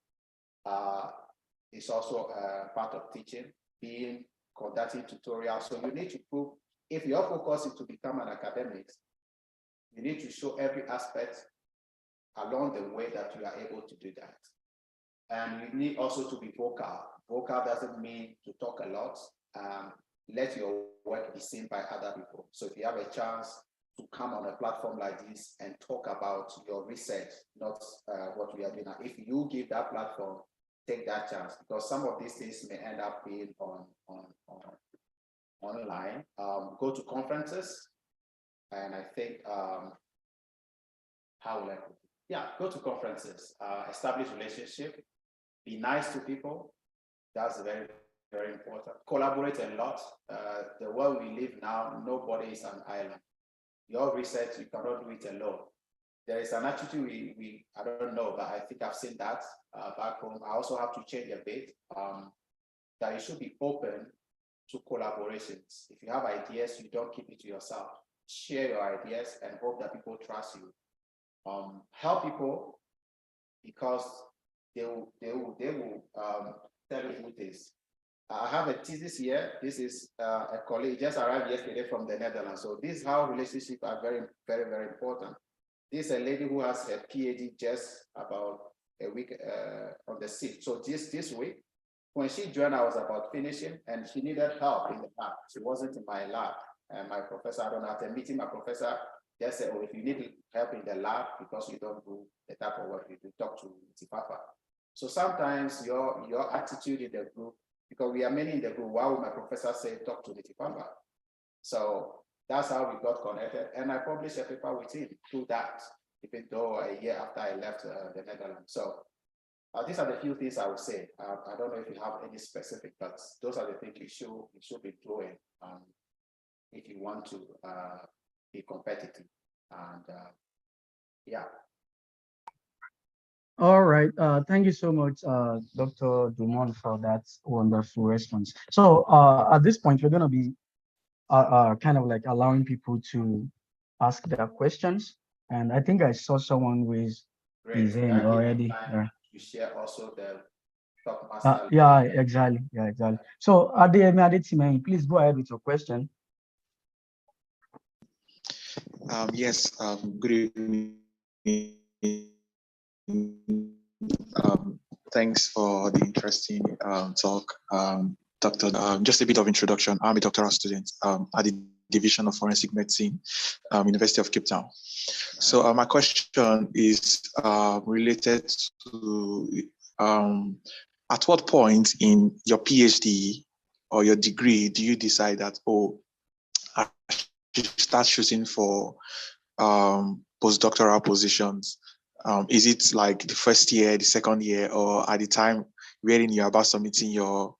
is also part of teaching, conducting tutorials. So you need to prove, if your focus is to become an academic, you need to show every aspect along the way that you are able to do that. And you need also to be vocal. Vocal doesn't mean to talk a lot. Let your work be seen by other people. So if you have a chance to come on a platform like this and talk about your research, not what we are doing now, if you give that platform, take that chance, because some of these things may end up being online. Go to conferences. And I think, how will I put it? Yeah, go to conferences, establish relationship, be nice to people. That's very, very important. Collaborate a lot. The world we live now, nobody is an island. Your research, you cannot do it alone. There is an attitude I don't know, but I think I've seen that back home. I also have to change a bit, that you should be open to collaborations. If you have ideas, you don't keep it to yourself. Share your ideas and hope that people trust you. Help people, because they will tell you who it is. I have a thesis here. This is a colleague just arrived yesterday from the Netherlands. So this is how relationships are very, very, very important. This is a lady who has a PhD just about a week on the seat. So this week, when she joined, I was about finishing and she needed help in the lab. She wasn't in my lab. And my professor, I don't know, after meeting my professor, just said, oh, if you need help in the lab because you don't do the type of work you do, talk to Tifafa. So sometimes your attitude in the group, because we are many in the group, why would my professor say, talk to Tifafa? So that's how we got connected. And I published a paper with him through that, even though a year after I left the Netherlands. So these are the few things I would say. I don't know if you have any specific, but those are the things you should be doing if you want to be competitive. And yeah. All right. Thank you so much, Dr. Dumont, for that wonderful response. So at this point, we're going to be kind of like allowing people to ask their questions. And I think I saw someone raise his hand already. You share also the top master. Yeah, exactly. Yeah, exactly. So Adeyemi, please go ahead with your question. Yes, good evening. Thanks for the interesting talk, Dr. Just a bit of introduction. I'm a doctoral student at the Division of Forensic Medicine, University of Cape Town. So my question is related to at what point in your PhD or your degree do you decide that, oh, I should start shooting for postdoctoral positions? Is it like the first year, the second year, or at the time wherein you're about submitting your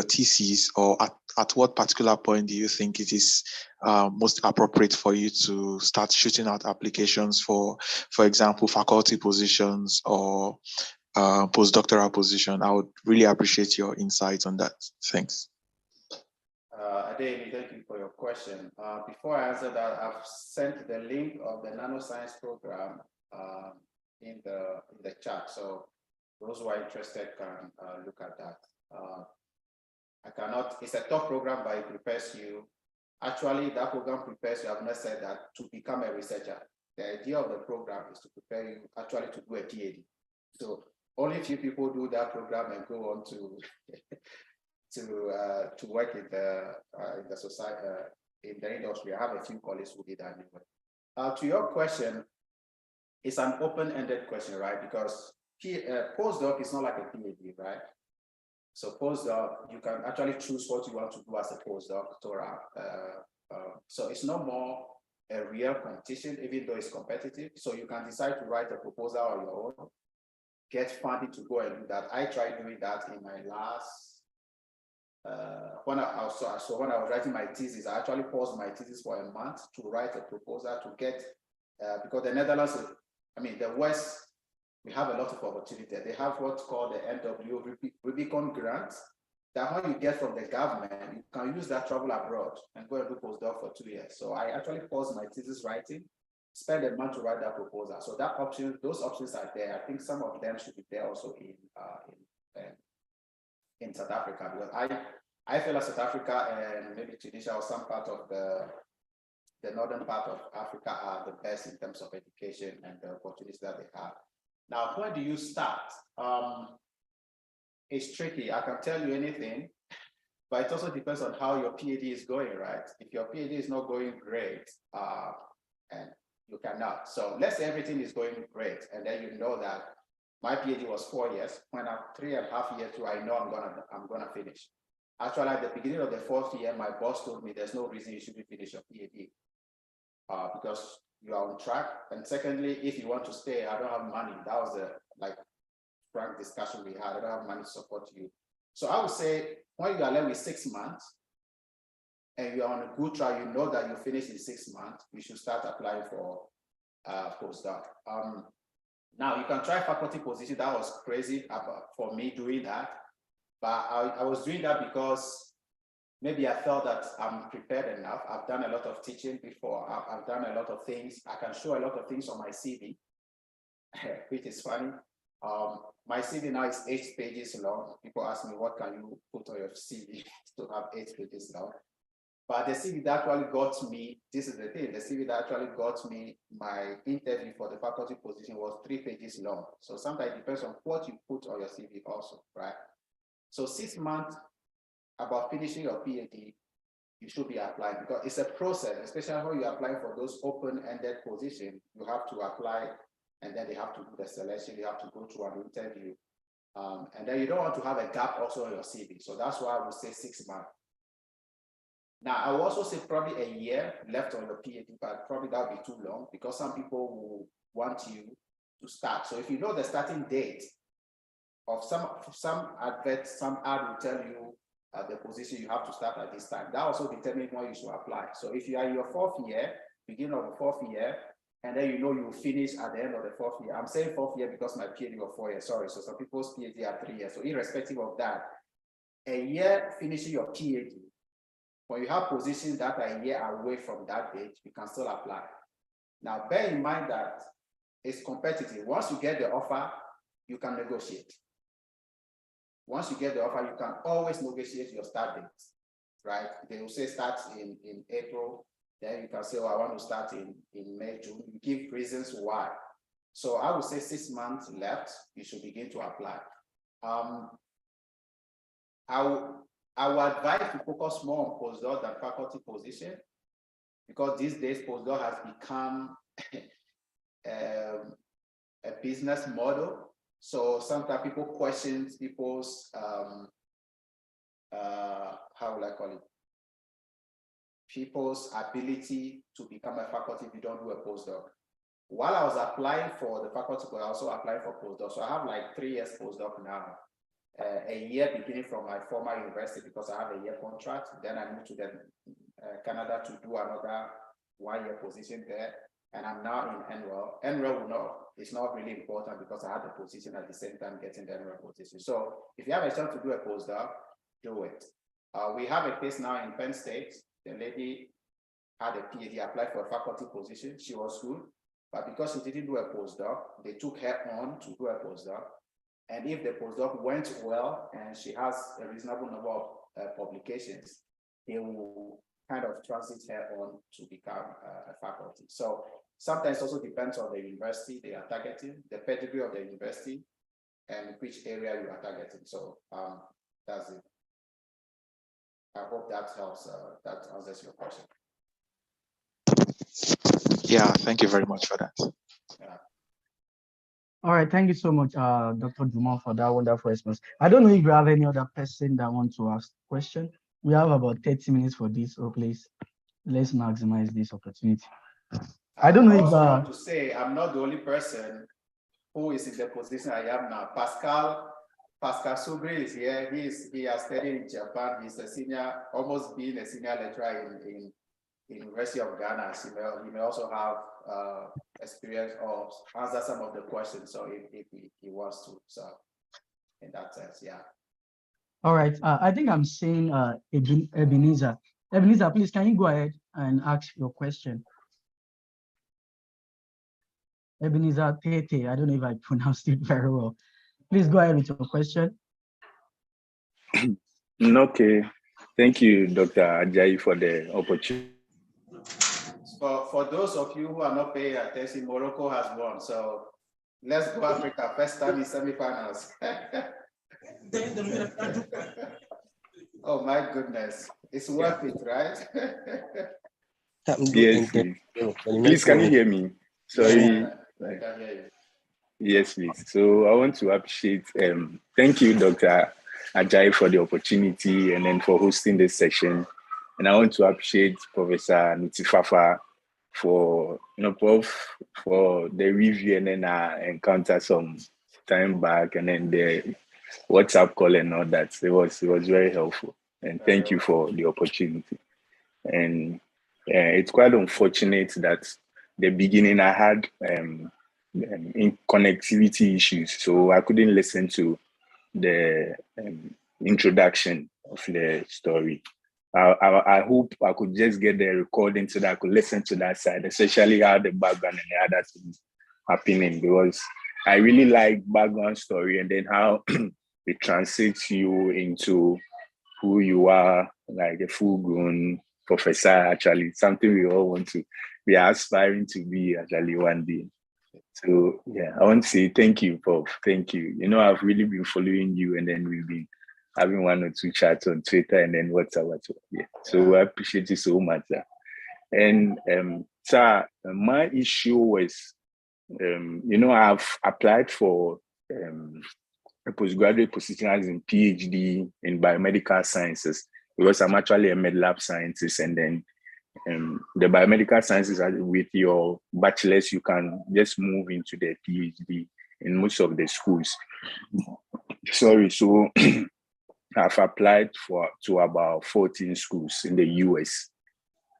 thesis, or at what particular point do you think it is most appropriate for you to start shooting out applications for example, faculty positions or postdoctoral position? I would really appreciate your insights on that. Thanks. Adeyemi, thank you for your question. Before I answer that, I've sent the link of the nanoscience program in the chat. So those who are interested can look at that. I cannot, it's a tough program, but it prepares you. Actually, that program prepares you, I've not said that, to become a researcher. The idea of the program is to prepare you actually to do a PhD. So only few people do that program and go on to to work in the society, in the industry. I have a few colleagues who did that anyway. To your question, it's an open-ended question, right? Because postdoc is not like a PhD, right? So postdoc, you can actually choose what you want to do as a postdoctoral. So it's no more a real competition, even though it's competitive. So you can decide to write a proposal on your own, get funding to go and do that. I tried doing that in my last, when I was writing my thesis, I actually paused my thesis for a month to write a proposal to get, because the Netherlands, I mean, the West, we have a lot of opportunity. They have what's called the NW Rubicon grant that when you get from the government, you can use that travel abroad and go and do postdoc for 2 years. So I actually paused my thesis writing, spend a month to write that proposal. So that option, those options are there. I think some of them should be there also in South Africa, because I feel like South Africa and maybe Tunisia or some part of the northern part of Africa are the best in terms of education and the opportunities that they have. Now, where do you start? It's tricky. I can tell you anything, but it also depends on how your PhD is going, right? If your PhD is not going great, and you cannot. So let's say everything is going great, and then you know that my PhD was 4 years. When I'm 3.5 years through, I know I'm gonna finish. Actually, at the beginning of the 4th year, my boss told me there's no reason you should finish your PhD because you are on track. And secondly, if you want to stay, I don't have money. That was a frank discussion we had. I don't have money to support you. So I would say when you are left with 6 months and you are on a good track, you know that you finish in 6 months, you should start applying for postdoc. Now you can try faculty position. That was crazy for me doing that. But I was doing that because maybe I felt that I'm prepared enough. I've done a lot of teaching before. I've done a lot of things. I can show a lot of things on my CV, which is funny. My CV now is 8 pages long. People ask me, what can you put on your CV to have 8 pages long? But the CV that actually got me, this is the thing, the CV that actually got me my interview for the faculty position was 3 pages long. So sometimes it depends on what you put on your CV also, right? So 6 months about finishing your PhD, you should be applying, because it's a process, especially when you apply for those open-ended positions. You have to apply, and then they have to do the selection. You have to go through an interview, and then you don't want to have a gap also on your CV. So that's why I would say 6 months. Now, I will also say probably a year left on your PhD, but probably that would be too long, because some people will want you to start. So if you know the starting date of some advert, some ad will tell you the position you have to start at this time. That also determines when you should apply. So if you are in your 4th year, beginning of the 4th year, and then you know you finish at the end of the 4th year. I'm saying 4th year because my PhD was 4 years, sorry. So some people's PhD are 3 years. So irrespective of that, a year finishing your PhD, when you have positions that are a year away from that date, you can still apply. Now, bear in mind that it's competitive. Once you get the offer, you can negotiate. Once you get the offer, you can always negotiate your start date, right? They will say start in April. Then you can say, oh, I want to start in May, June. You give reasons why. So I would say 6 months left, you should begin to apply. I would advise to focus more on postdoc than faculty position, because these days postdoc has become a business model. So sometimes people question people's, how will I call it? People's ability to become a faculty if you don't do a postdoc. While I was applying for the faculty, I also applied for postdoc. So I have like 3 years postdoc now. A year beginning from my former university, because I have a year contract. Then I moved to Canada to do another 1 year position there. And I'm now in NREL. NREL it's not really important, because I had the position at the same time getting the NREL position. So if you have a chance to do a postdoc, do it. We have a case now in Penn State. The lady had a PhD, applied for a faculty position. She was good, but because she didn't do a postdoc, they took her on to do a postdoc. And if the postdoc went well and she has a reasonable number of publications, they will kind of transit her on to become a faculty. So sometimes it also depends on the university they are targeting, the pedigree of the university, and which area you are targeting. So that's it. I hope that helps, that answers your question. Yeah, thank you very much for that. Yeah. All right, thank you so much, Dr. Dumont, for that wonderful response. I don't know if you have any other person that wants to ask a question. We have about 30 minutes for this, so please, let's maximize this opportunity. I don't know if I want to say I'm not the only person who is in the position I am now. Pascal Sugri is here. He has studied in Japan. He's a senior, almost being a senior lecturer in University of Ghana. He may also have experience or answer some of the questions. So if he wants to, so in that sense, yeah. All right, I think I'm seeing Ebenezer. Ebenezer, please, can you go ahead and ask your question? Ebenezer Tete, I don't know if I pronounced it very well. Please go ahead with your question. Okay, thank you, Dr. Ajayi, for the opportunity. For those of you who are not paying attention, Morocco has won. So let's go Africa, first time in semifinals. Oh my goodness, it's worth it, right? Yes, please. Please, can you hear me? Sorry. Yeah, I can hear you. Yes, please. So I want to appreciate, thank you, Dr. Ajayi, for the opportunity and then for hosting this session. And I want to appreciate Professor Nutifafa for, Prof, for the review and then I encountered some time back and then the WhatsApp call and all that. It was very helpful. And thank you for the opportunity. And it's quite unfortunate that the beginning I had in connectivity issues, so I couldn't listen to the introduction of the story. I hope I could just get the recording so that I could listen to that side, especially how the background and the other things happening, because I really like background story and then how it translates you into who you are, like a full-grown professor, actually, something we all want to be aspiring to be actually one day. So yeah, I want to say thank you, Prof. Thank you. I've really been following you and then we've been having one or two chats on Twitter and then WhatsApp. Yeah. So I appreciate you so much. And sir, my issue was, I've applied for a postgraduate position as in PhD in biomedical sciences because I'm actually a med lab scientist, and then the biomedical sciences, with your bachelor's, you can just move into the PhD in most of the schools. Sorry, so I've applied to about 14 schools in the US.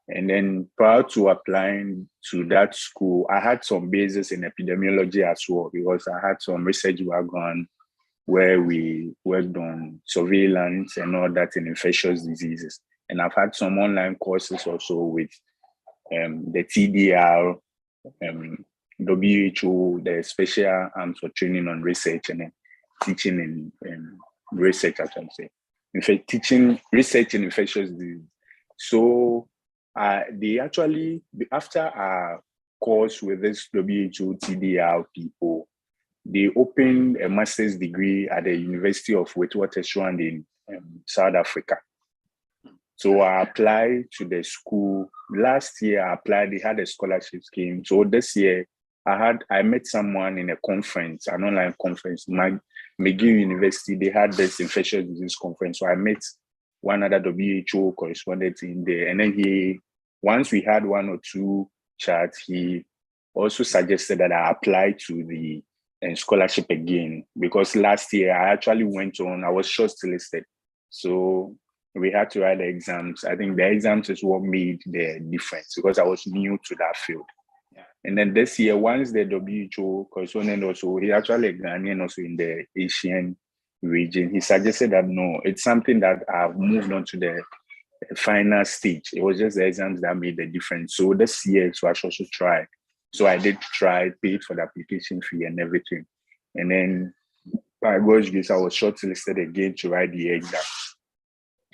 And then prior to applying to that school, I had some basis in epidemiology as well, because I had some research background where we worked on surveillance and all that in infectious diseases. And I've had some online courses also with the TDR, WHO, the special arms for training on research and then teaching in research, I can say. In fact, teaching research in infectious disease. So they actually, after our course with this WHO TDR people, they opened a master's degree at the University of Witwatersrand in South Africa. So I applied to the school. Last year I applied, they had a scholarship scheme. So this year I met someone in a conference, an online conference, McGill University. They had this infectious disease conference. So I met one other WHO correspondent in there. And then once we had one or two chats, he also suggested that I apply to the scholarship again, because last year I actually I was shortlisted. So we had to write the exams. I think the exams is what made the difference, because I was new to that field. Yeah. And then this year, once the WHO correspondent also, he actually a Ghanaian also in the Asian region, he suggested that no, it's something that I've moved on to the final stage. It was just the exams that made the difference. So this year, so I should also try. So I did try, paid for the application fee and everything. And then by God's grace, I was shortlisted again to write the exam.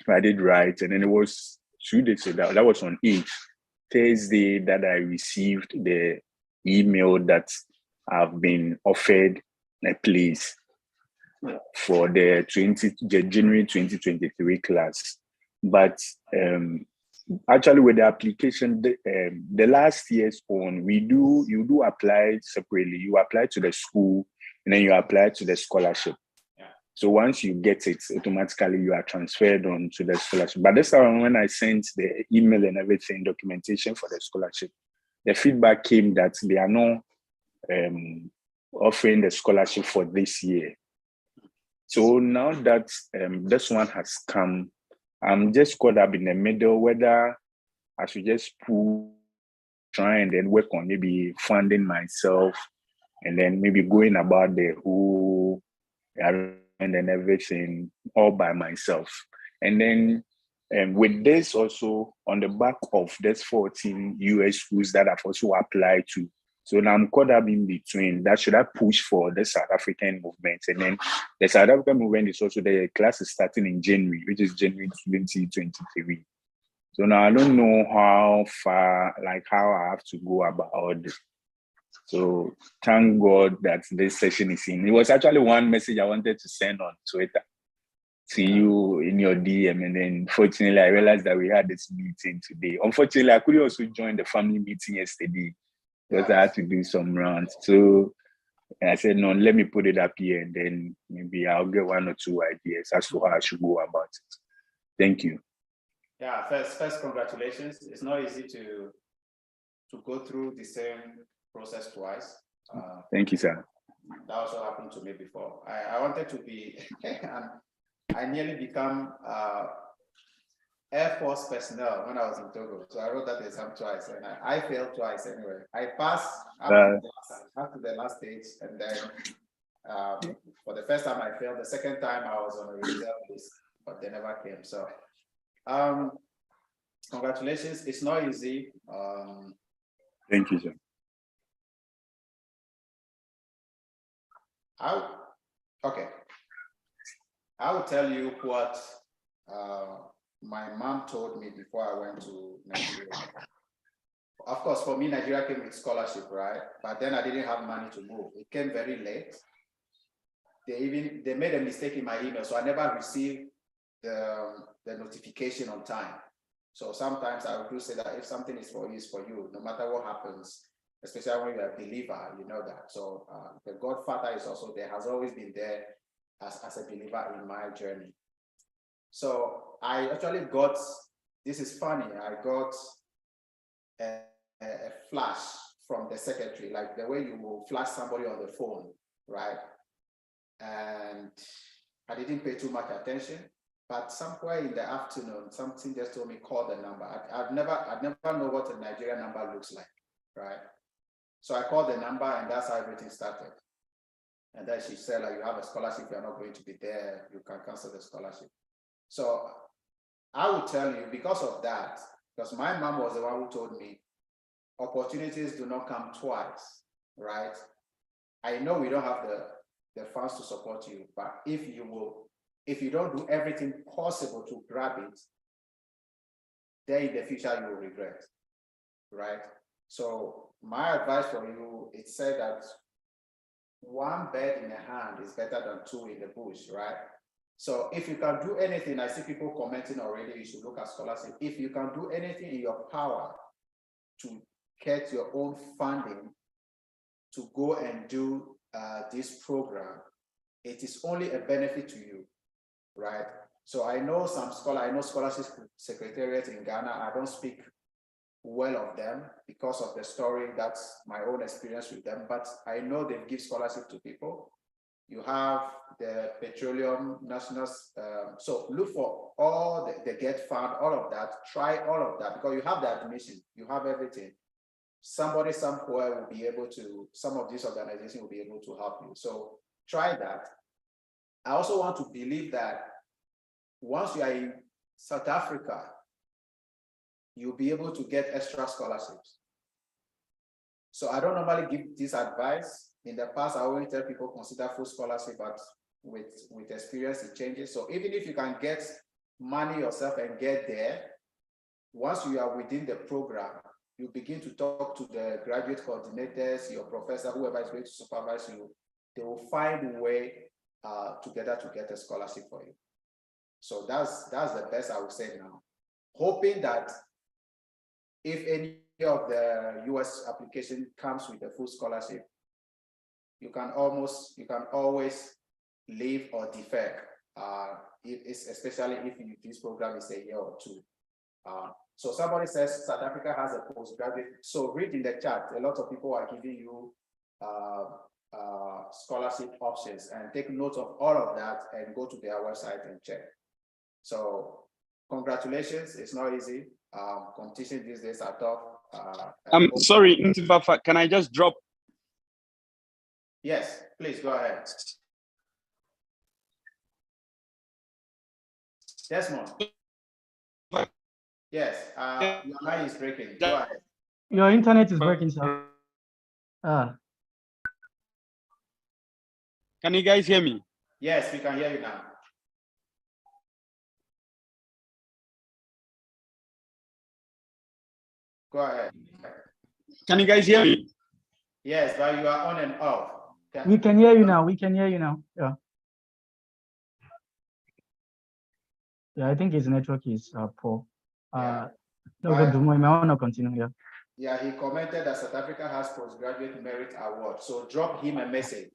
I did write, and then it was 2 days, so that was on 8th Thursday that I received the email that I've been offered a place for the January 2023 class. But actually, with the application, the last year's on, you do apply separately. You apply to the school, and then you apply to the scholarship. So once you get it, automatically you are transferred on to the scholarship. But this time when I sent the email and everything, documentation for the scholarship, the feedback came that they are not offering the scholarship for this year. So now that this one has come, I'm just caught up in the middle, whether I should just try and then work on maybe funding myself, and then maybe going about the whole and then everything all by myself. And then with this also, on the back of this 14 US schools that I've also applied to. So now I'm caught up in between. That should I push for the South African movement? And then the South African movement is also, the class is starting in January, which is January 2023. So now I don't know how far, how I have to go about this. So thank God that this session is in. It was actually one message I wanted to send on Twitter to you in your DM, and then fortunately I realized that we had this meeting today. Unfortunately, I couldn't also join the family meeting yesterday because I had to do some rounds. So I said, no, let me put it up here, and then maybe I'll get one or two ideas as to how I should go about it. Thank you. Yeah, first congratulations. It's not easy to go through the same process twice. Thank you, sir. That also happened to me before. I wanted to be, I nearly become Air Force personnel when I was in Togo. So I wrote that exam twice, and I failed twice anyway. I passed up to the last stage, and then for the first time I failed. The second time I was on a reserve list, but they never came. So congratulations. It's not easy. Thank you, sir. I will tell you what my mom told me before I went to Nigeria. Of course, for me, Nigeria came with scholarship, right? But then I didn't have money to move. It came very late. They made a mistake in my email, so I never received the notification on time. So sometimes I would say that if something is for you, it's for you, no matter what happens, especially when you're a believer, you know that. So the Godfather is also there, has always been there as a believer in my journey. So I actually got, this is funny, I got a flash from the secretary, like the way you will flash somebody on the phone, right? And I didn't pay too much attention, but somewhere in the afternoon, something just told me call the number. I'd never know what a Nigerian number looks like, right? So I called the number, and that's how everything started. And then she said, like, you have a scholarship, you're not going to be there, you can cancel the scholarship. So I will tell you, because of that, because my mom was the one who told me, opportunities do not come twice, right? I know we don't have the funds to support you, but if you don't do everything possible to grab it, then in the future you will regret, right? So my advice for you, it said that one bird in a hand is better than two in the bush, right? So if you can do anything, I see people commenting already, you should look at scholarship. If you can do anything in your power to get your own funding to go and do this program, it is only a benefit to you, right? So I know scholarship secretariat in Ghana. I don't speak well of them because of the story, that's my own experience with them, but I know they give scholarship to people. You have the Petroleum National, so look for all the Get Fund, all of that, try all of that, because you have the admission, you have everything. Somebody somewhere will be able to, some of these organizations will be able to help you. So try that. I also want to believe that once you are in South Africa, you'll be able to get extra scholarships. So I don't normally give this advice. In the past, I always tell people consider full scholarship, but with experience, it changes. So even if you can get money yourself and get there, once you are within the program, you begin to talk to the graduate coordinators, your professor, whoever is going to supervise you. They will find a way together to get a scholarship for you. So that's the best I would say now. Hoping that if any of the US application comes with a full scholarship, you can always leave or defer, especially if this program is a year or two. So somebody says South Africa has a postgraduate. So read in the chat, a lot of people are giving you scholarship options, and take note of all of that and go to their website and check. So congratulations, it's not easy. Competition these days are tough. I'm sorry, Ntifafa, can I just drop? Yes, please go ahead. Desmond. Yes, your line is breaking. Go ahead. Your internet is breaking, sir. Can you guys hear me? Yes, we can hear you now. Go ahead. Can you guys hear me? Yes, but you are on and off. We can hear you now. We can hear you now. Yeah. Yeah, I think his network is poor. Yeah. No, but I want to continue. Yeah. Yeah, he commented that South Africa has postgraduate merit award. So drop him a message.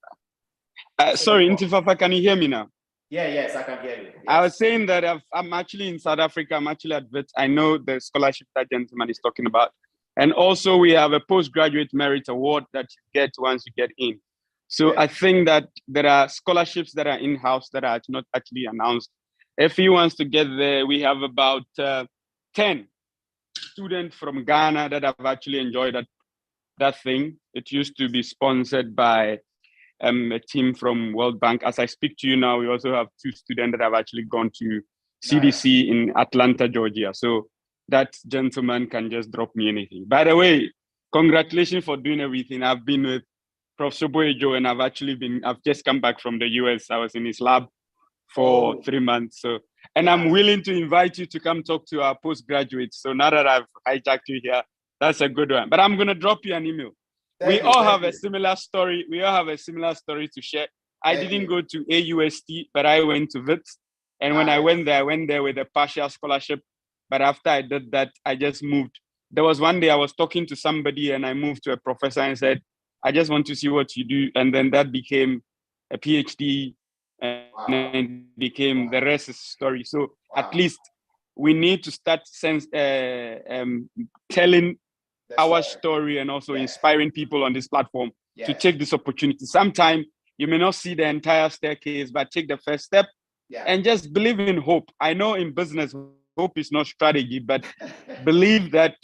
Sorry, Ntifafa, can you hear me now? Yeah, yes, I can hear you. Yes. I was saying that I'm actually in South Africa. I'm actually at Wits. I know the scholarship that gentleman is talking about. And also we have a postgraduate merit award that you get once you get in. So I think that there are scholarships that are in-house that are not actually announced. If he wants to get there, we have about 10 students from Ghana that have actually enjoyed that thing. It used to be sponsored by a team from World Bank. As I speak to you now, we also have 2 students that have actually gone to CDC in Atlanta, Georgia. So that gentleman can just drop me anything. By the way, congratulations for doing everything. I've been with Professor Boyejo, and I've just come back from the US. I was in his lab for 3 months. So, and I'm willing to invite you to come talk to our postgraduates. So now that I've hijacked you here, that's a good one. But I'm going to drop you an email. We all have a similar story. We all have a similar story to share. I didn't go to AUST, but I went to Wits. And when I went there with a partial scholarship. But after I did that, I just moved. There was one day I was talking to somebody and I moved to a professor and said, I just want to see what you do. And then that became a PhD, and then became the rest is story. So at least we need to start telling our story and also inspiring people on this platform to take this opportunity. Sometime you may not see the entire staircase, but take the first step and just believe in hope. I know in business, hope is not strategy, but believe that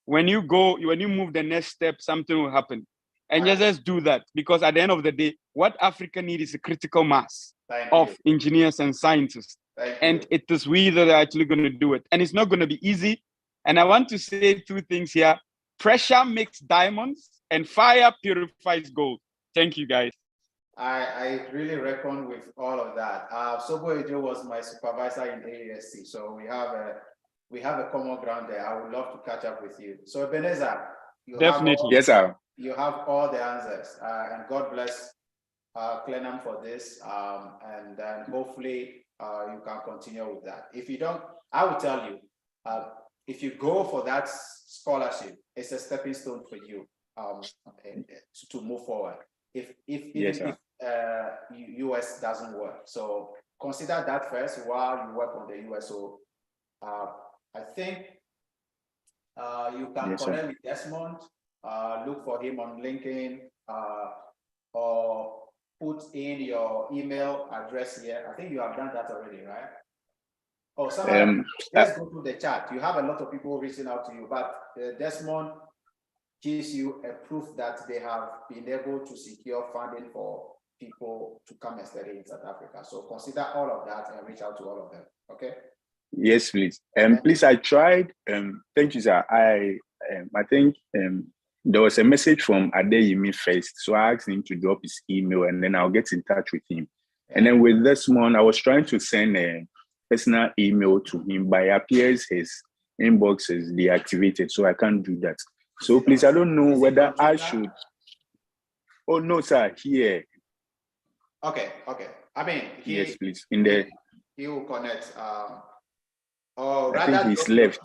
when you move the next step, something will happen. And just do that, because at the end of the day, what Africa needs is a critical mass of engineers and scientists. And it is we that are actually going to do it. And it's not going to be easy. And I want to say two things here. Pressure makes diamonds and fire purifies gold. Thank you, guys. I really reckon with all of that. Sobo Ejo was my supervisor in AASC, so we have a common ground there. I would love to catch up with you. So Ebenezer, definitely. You have all the answers, and God bless Clenham for this, and then hopefully you can continue with that. If you don't, I will tell you, if you go for that scholarship, it's a stepping stone for you to move forward. If US doesn't work, so consider that first while you work on the US. So I think you can connect with Desmond, look for him on LinkedIn, or put in your email address here. I think you have done that already, right? Oh, let's go through the chat. You have a lot of people reaching out to you, but Desmond gives you a proof that they have been able to secure funding for people to come and study in South Africa. So consider all of that and reach out to all of them. Okay. Yes, please. Please, I tried. Thank you, sir. I think there was a message from Adeyemi first, so I asked him to drop his email, and then I'll get in touch with him. Yeah. And then with this one, I was trying to send a personal email to him, but it appears his inbox is deactivated, so I can't do that. So please, I don't know whether I should. Oh no, sir. Here. Okay. I mean, yes, please. He will connect. Or rather, he's left.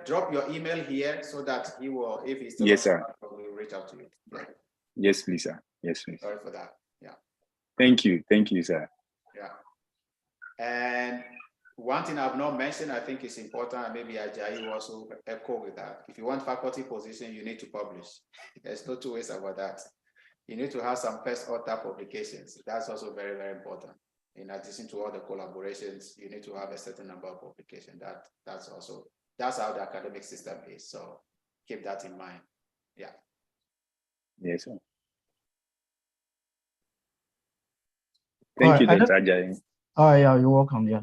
Drop your email here so that he will, if he's still yes, sir, will reach out to you. Yeah. Yes, please, sir. Yes, please. Sorry for that. Yeah. Thank you, sir. Yeah. And one thing I've not mentioned, I think is important, and maybe Ajayi will also echo with that. If you want faculty position, you need to publish. There's no two ways about that. You need to have some first author publications. That's also very, very important. In addition to all the collaborations, you need to have a certain number of publications. That's how the academic system is. So keep that in mind. Yeah. Yes, sir. Thank you, Dr. Ajayi. Oh, yeah, you're welcome. Yeah.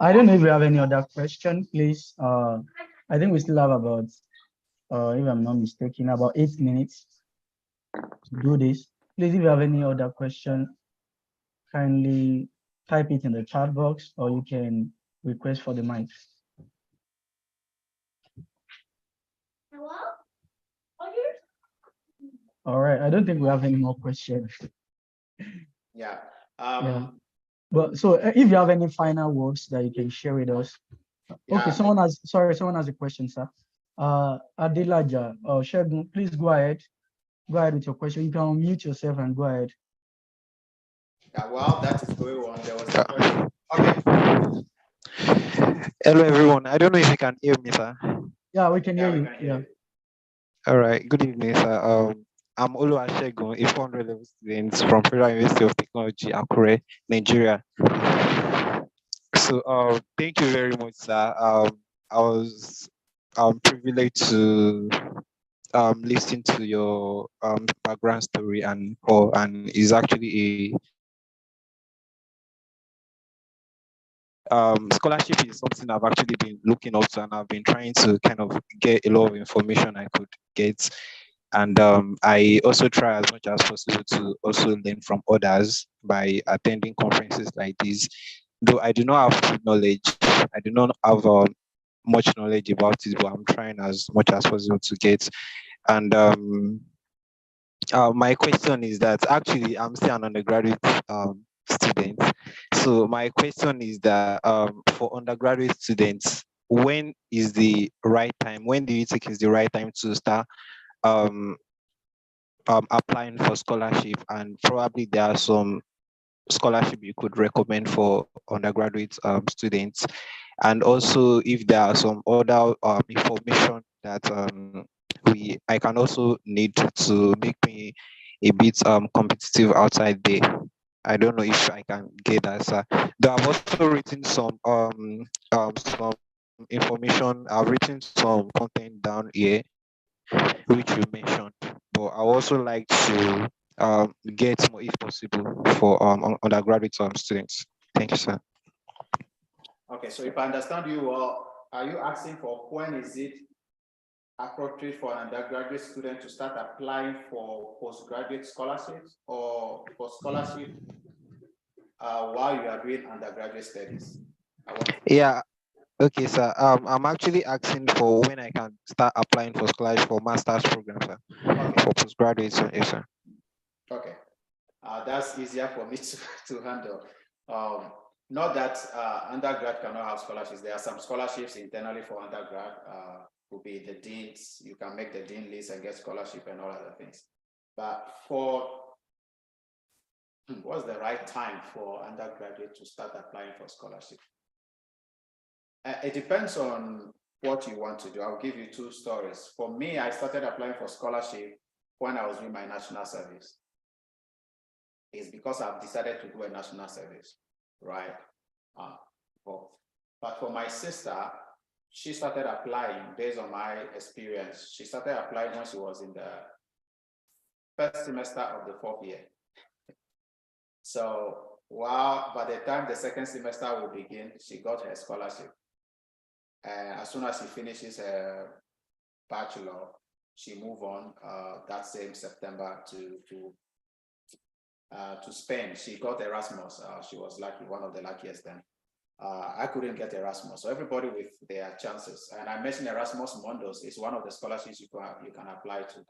I don't know if you have any other question, please. I think we still have about, if I'm not mistaken, about 8 minutes to do this. Please, if you have any other question, kindly type it in the chat box, or you can request for the mic. Hello? All right, I don't think we have any more questions. Yeah. Yeah. But so if you have any final words that you can share with us. Yeah. Okay, someone has a question, sir. Adelaja or Shegun, please go ahead. Go ahead with your question. You can unmute yourself and go ahead. Yeah, while that is going on, there was a question. Okay. Hello, everyone. I don't know if you can hear me, sir. Yeah, we can hear you. Yeah. All right. Good evening, sir. I'm Oluwasegun, a 400 level student from Federal University of Technology, Akure, Nigeria. So, thank you very much, sir. I was privileged to listen to your background story and is actually a scholarship is something I've actually been looking up to, and I've been trying to kind of get a lot of information I could get. And I also try as much as possible to also learn from others by attending conferences like these. Though I do not have knowledge, I do not have much knowledge about it, but I'm trying as much as possible to get. And my question is that actually I'm still an undergraduate students. So my question is that for undergraduate students, when is the right time? When do you think is the right time to start um, applying for scholarship? And probably there are some scholarship you could recommend for undergraduate students, and also if there are some other information that I can also need to make me a bit competitive outside there. I don't know if I can get that, sir. Though I've also written some information. I've written some content down here which you mentioned, but I also like to get more if possible for undergraduate students. Thank you, sir. Okay, so if I understand you well, are you asking for when is it appropriate for an undergraduate student to start applying for postgraduate scholarships or for scholarship while you are doing undergraduate studies? Yeah. Okay, sir. I'm actually asking for when I can start applying for scholarship for master's program, sir. Okay. For postgraduate, sir. Yes, sir. Okay. That's easier for me to handle. Not that undergrad cannot have scholarships. There are some scholarships internally for undergrad. Could be the deans. You can make the dean list and get scholarship and all other things. But for what's the right time for undergraduate to start applying for scholarship? It depends on what you want to do. I'll give you two stories. For me, I started applying for scholarship when I was doing my national service. It's because I've decided to do a national service, right? But for my sister, she started applying based on my experience. She started applying when she was in the first semester of the 4th year. So by the time the second semester will begin, she got her scholarship. And as soon as she finishes her bachelor, she moved on that same September to Spain. She got Erasmus. She was lucky, one of the luckiest then. I couldn't get Erasmus, so everybody with their chances. And I mentioned Erasmus Mundus is one of the scholarships you can apply to.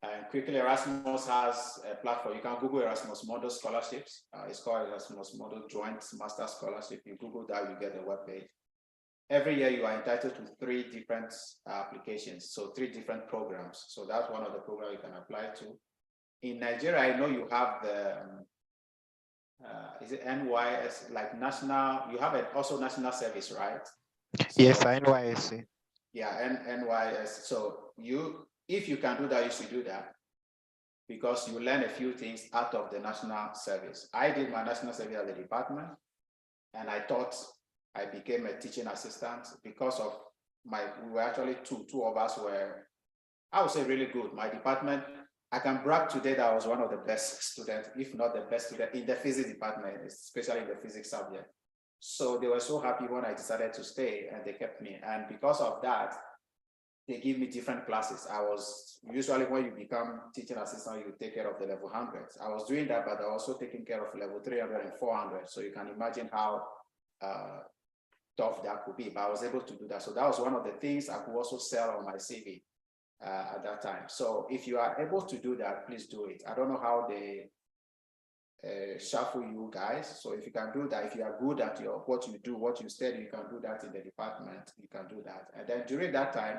And quickly, Erasmus has a platform. You can Google Erasmus Mundus scholarships. It's called Erasmus Mundus Joint Master Scholarship. You Google that, you get the webpage. Every year, you are entitled to 3 different applications, so 3 different programs. So that's one of the programs you can apply to. In Nigeria, I know you have the is it NYS, like national? You have also national service, right? So, yes, NYSC. Yeah, NYS. So if you can do that, you should do that, because you learn a few things out of the national service. I did my national service at the department, and I thought I became a teaching assistant because of we were actually two of us were, I would say, really good. My department, I can brag today that I was one of the best students, if not the best student in the physics department, especially in the physics subject. So they were so happy when I decided to stay, and they kept me. And because of that, they give me different classes. I was usually, when you become teaching assistant, you take care of the level 100s. I was doing that, but I was also taking care of level 300 and 400. So you can imagine how tough that could be, but I was able to do that. So that was one of the things I could also sell on my CV at that time. So if you are able to do that, please do it. I don't know how they shuffle you guys. So if you can do that, if you are good at what you do, what you study, you can do that in the department, you can do that. And then during that time,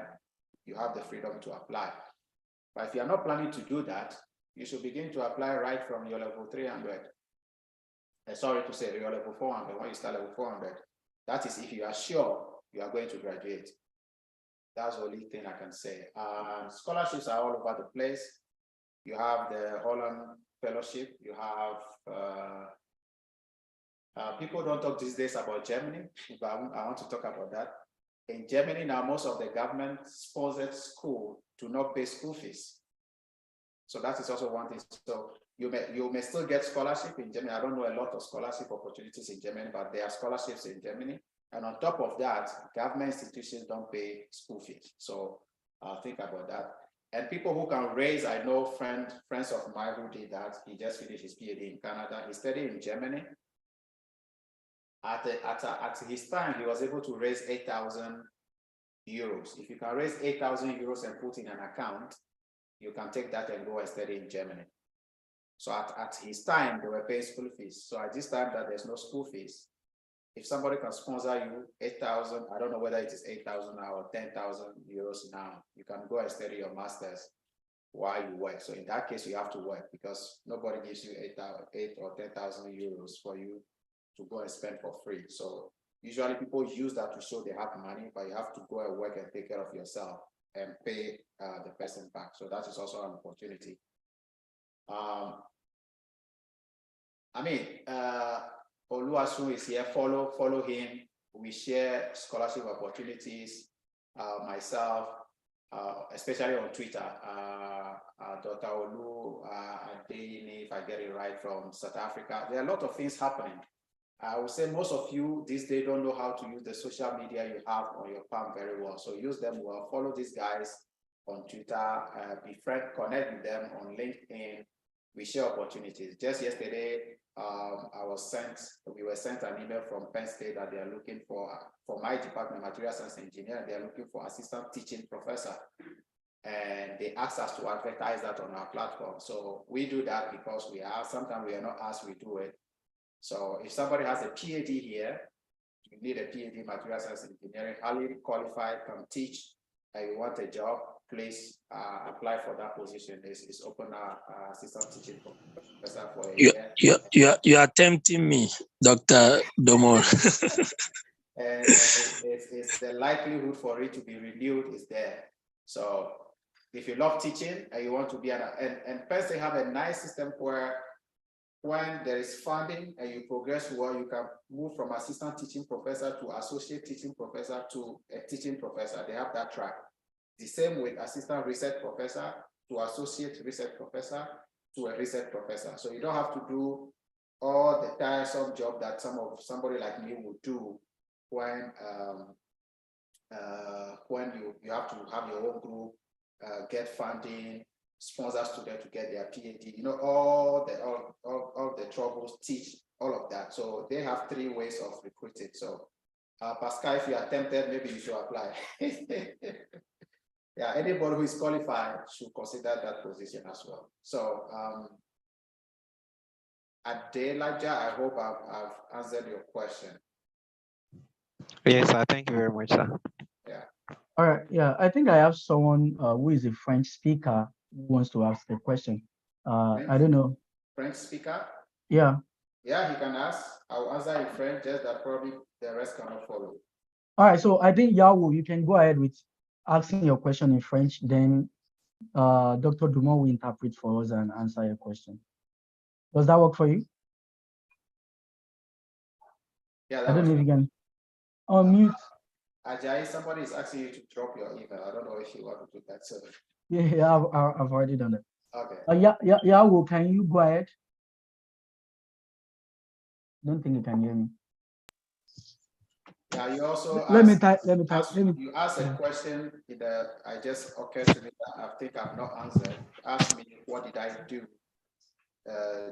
you have the freedom to apply. But if you are not planning to do that, you should begin to apply right from your level 300. Sorry to say, your level 400, when you start level 400. That is if you are sure you are going to graduate. That's the only thing I can say. Scholarships are all over the place. You have the Holland Fellowship. You have, people don't talk these days about Germany, but I want to talk about that. In Germany now, most of the government-sponsored school do not pay school fees. So that is also one thing. So you may still get scholarship in Germany. I don't know a lot of scholarship opportunities in Germany, but there are scholarships in Germany. And on top of that, government institutions don't pay school fees. So think about that. And people who can raise, I know friends of mine who did that. He just finished his PhD in Canada. He studied in Germany. At his time, he was able to raise 8,000 euros. If you can raise 8,000 euros and put in an account, you can take that and go and study in Germany. So at his time, they were paying school fees. So at this time that there's no school fees, if somebody can sponsor you 8,000, I don't know whether it is 8,000 now or 10,000 euros now, you can go and study your master's while you work. So in that case, you have to work because nobody gives you 8 or 10,000 euros for you to go and spend for free. So usually people use that to show they have money, but you have to go and work and take care of yourself and pay the person back. So that is also an opportunity. Oluwasun is here. Follow him. We share scholarship opportunities. Myself, especially on Twitter, Dr. Olu Adeyini, if I get it right, from South Africa. There are a lot of things happening. I would say most of you these days don't know how to use the social media you have on your palm very well. So use them well. Follow these guys on Twitter. Connect with them on LinkedIn. We share opportunities. Just yesterday, we were sent an email from Penn State that they are looking for my department, material science engineering, they are looking for assistant teaching professor. And they asked us to advertise that on our platform. So we do that because sometimes we are not asked, we do it. So if somebody has a PhD here, you need a PhD in material science engineering, highly qualified, can teach, and you want a job, please apply for that position. It's open assistant teaching professor for a year. You are tempting me, Dr. Domo. And it's the likelihood for it to be renewed is there. So if you love teaching and you want to be and Penn State have a nice system where when there is funding and you progress well, you can move from assistant teaching professor to associate teaching professor to a teaching professor. They have that track. The same with assistant research professor to associate research professor to a research professor. So you don't have to do all the tiresome job that somebody like me would do when you have to have your own group, get funding, sponsor students to get their PhD, all the troubles, teach, all of that. So they have 3 ways of recruiting. So Pascal, if you are tempted, maybe you should apply. Yeah, anybody who is qualified should consider that position as well. So Adelaja, I hope I've answered your question. Yes, sir. Thank you very much, sir. Yeah. All right. Yeah, I think I have someone who is a French speaker who wants to ask a question. I don't know. French speaker? Yeah. Yeah, he can ask. I'll answer in French, just that probably the rest cannot follow. All right. So I think Yao, you can go ahead with asking your question in French. Then Dr. Dumont will interpret for us and answer your question. Does that work for you? Yeah, I don't know if you can unmute. Ajayi, somebody is asking you to drop your email. I don't know if you want to do that. So. Yeah, I've already done it. Okay. Yao, can you go ahead? Don't think you can hear me. Yeah, you also you asked a question I just occurred to me that I think I've not answered. You asked me what did I do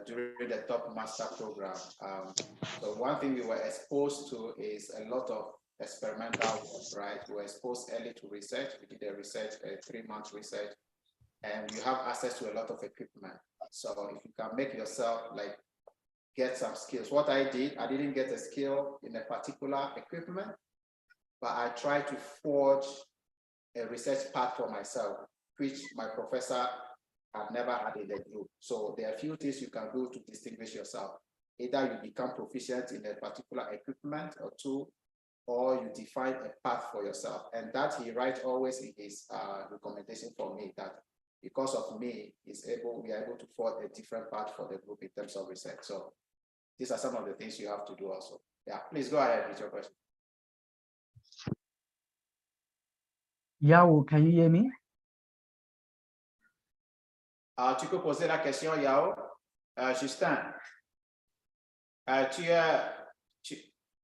during the top master program. So one thing we were exposed to is a lot of experimental work, right? We were exposed early to research. We did a 3-month research, and you have access to a lot of equipment. So if you can make yourself get some skills. What I did, I didn't get a skill in a particular equipment, but I tried to forge a research path for myself, which my professor had never had in the group. So there are a few things you can do to distinguish yourself. Either you become proficient in a particular equipment or tool, or you define a path for yourself. And that he writes always in his recommendation for me, that because of me, we are able to forge a different path for the group in terms of research. So these are some of the things you have to do also. Yeah, please go ahead with your question. Yao, can you hear me? Tu peux poser la question, Yao. Justin,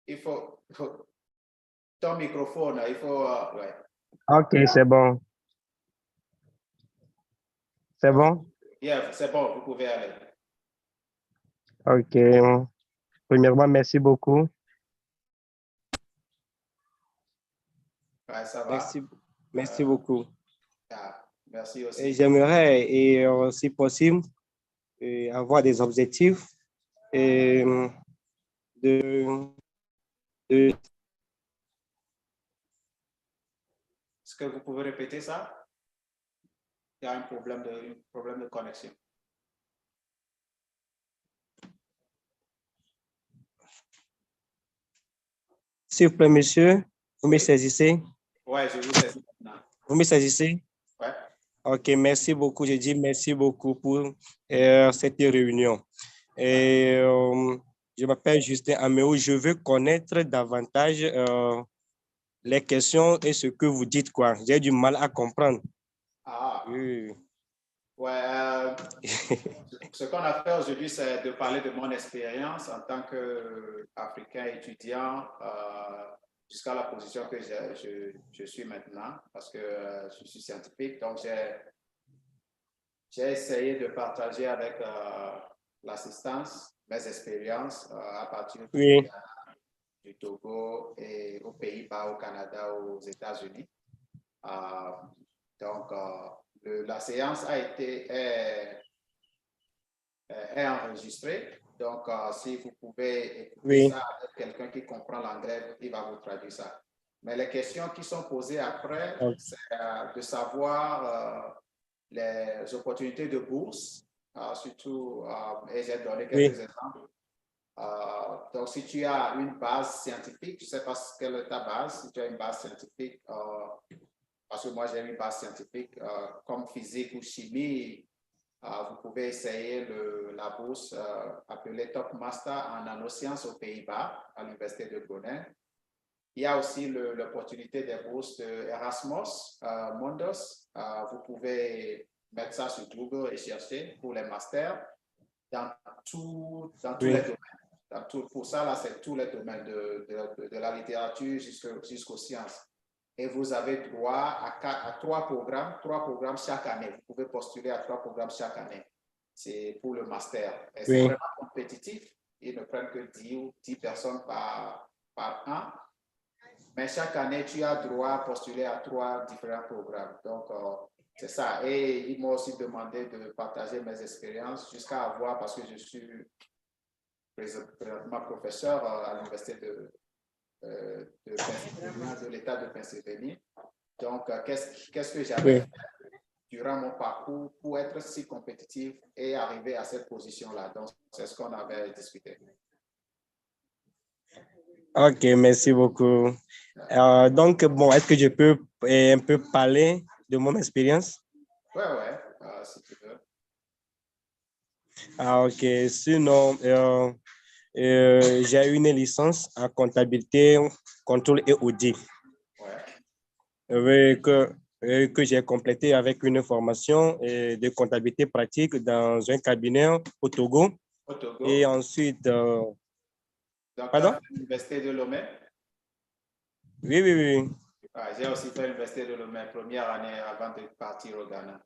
il faut ton microphone, il faut... ouais. Ok, c'est bon. C'est bon? Yeah, c'est bon, vous pouvez aller. Ok. Premièrement, merci beaucoup. Ouais, ça va. Merci beaucoup. Yeah, merci aussi. Et j'aimerais, et si possible, avoir des objectifs et de Est-ce que vous pouvez répéter ça? Il y a un problème de connexion. S'il vous plaît, monsieur, vous me saisissez? Oui, je vous saisis maintenant. Vous me saisissez? Ouais. Ok, merci beaucoup. Je dis merci beaucoup pour cette réunion. Et, je m'appelle Justin Améo. Je veux connaître davantage les questions et ce que vous dites, quoi. J'ai du mal à comprendre. Ah. Oui. Ouais, ce qu'on a fait aujourd'hui, c'est de parler de mon expérience en tant qu'Africain étudiant jusqu'à la position que je suis maintenant, parce que je suis scientifique. Donc, j'ai essayé de partager avec l'assistance mes expériences à partir du Togo et aux Pays-Bas, au Canada, aux États-Unis. Donc, la séance est enregistrée. Donc, si vous pouvez écouter ça avec quelqu'un qui comprend l'anglais, il va vous traduire ça. Mais les questions qui sont posées après, c'est de savoir les opportunités de bourse, surtout, et j'ai donné quelques exemples. Donc, si tu as une base scientifique, je ne sais pas quelle est ta base, si tu as une base scientifique, parce que moi j'ai une base scientifique comme physique ou chimie, vous pouvez essayer la bourse appelée Top Master en nanosciences aux Pays-Bas, à l'Université de Groningen. Il y a aussi l'opportunité des bourses de Erasmus Mundus. Vous pouvez mettre ça sur Google et chercher pour les masters dans tous les domaines. Pour ça, là, c'est tous les domaines de la littérature jusqu'aux sciences. Et vous avez droit à 3 programmes chaque année. Vous pouvez postuler à 3 programmes chaque année. C'est pour le master. Et c'est vraiment compétitif. Ils ne prennent que 10 personnes par an. Mais chaque année, tu as droit à postuler à 3 différents programmes. Donc, c'est ça. Et ils m'ont aussi demandé de partager mes expériences jusqu'à avoir, parce que je suis présentement professeur à l'Université de l'État de Pennsylvanie. Donc, qu'est-ce que j'avais fait durant mon parcours pour être si compétitif et arriver à cette position-là? Donc, c'est ce qu'on avait discuté. Ok, merci beaucoup. Donc, bon, est-ce que je peux un peu parler de mon expérience? Oui, si tu veux. Ok, sinon, j'ai une licence en comptabilité, contrôle et audit. Que j'ai complété avec une formation de comptabilité pratique dans un cabinet au Togo. Et ensuite... Donc, pardon? l'Université de Lomé? Oui. J'ai aussi fait l'Université de Lomé, première année avant de partir au Ghana.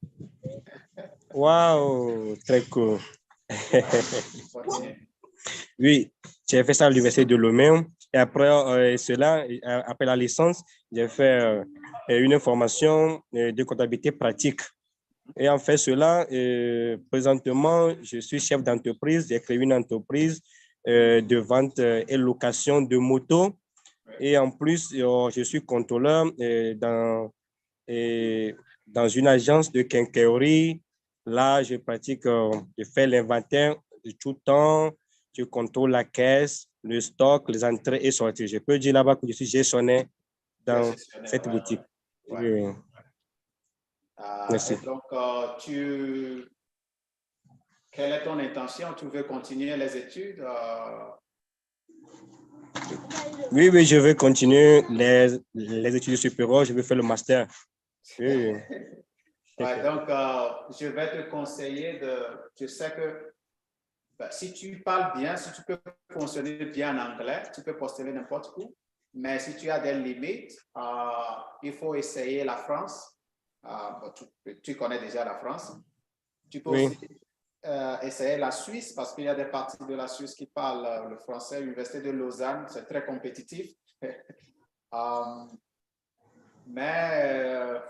Wow, très cool. Oui, j'ai fait ça à l'Université de Lomé. Et après après la licence, j'ai fait une formation de comptabilité pratique. Et en fait, cela, présentement, je suis chef d'entreprise. J'ai créé une entreprise de vente et location de motos. Et en plus, je suis contrôleur dans une agence de quincaillerie. Là, je pratique, je fais l'inventaire de tout temps. Je contrôle la caisse, le stock, les entrées et sorties. Je peux dire là-bas que je suis gestionnaire dans cette boutique. Oui. Merci. Donc, quelle est ton intention? Tu veux continuer les études? Oui, je veux continuer les études supérieures. Je veux faire le master. Oui. Donc, je vais te conseiller je sais que si tu parles bien, si tu peux fonctionner bien en anglais, tu peux postuler n'importe où. Mais si tu as des limites, il faut essayer la France. Tu connais déjà la France. Tu peux aussi essayer la Suisse, parce qu'il y a des parties de la Suisse qui parlent le français. L'Université de Lausanne, c'est très compétitif. Mais